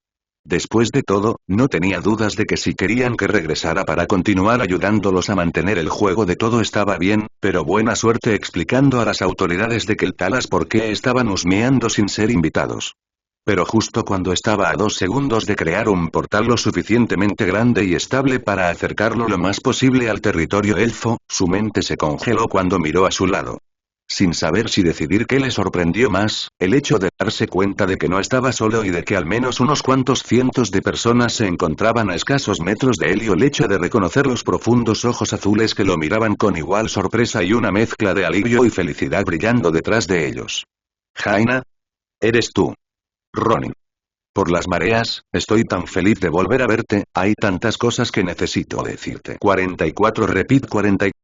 Después de todo, no tenía dudas de que si querían que regresara para continuar ayudándolos a mantener el juego de todo estaba bien, pero buena suerte explicando a las autoridades de Keltalas por qué estaban husmeando sin ser invitados. Pero justo cuando estaba a 2 segundos de crear un portal lo suficientemente grande y estable para acercarlo lo más posible al territorio elfo, su mente se congeló cuando miró a su lado. Sin saber si decidir qué le sorprendió más, el hecho de darse cuenta de que no estaba solo y de que al menos unos cuantos cientos de personas se encontraban a escasos metros de él y el hecho de reconocer los profundos ojos azules que lo miraban con igual sorpresa y una mezcla de alivio y felicidad brillando detrás de ellos. Jaina. Eres tú. Ronin. Por las mareas, estoy tan feliz de volver a verte, hay tantas cosas que necesito decirte. 44 Repeat 44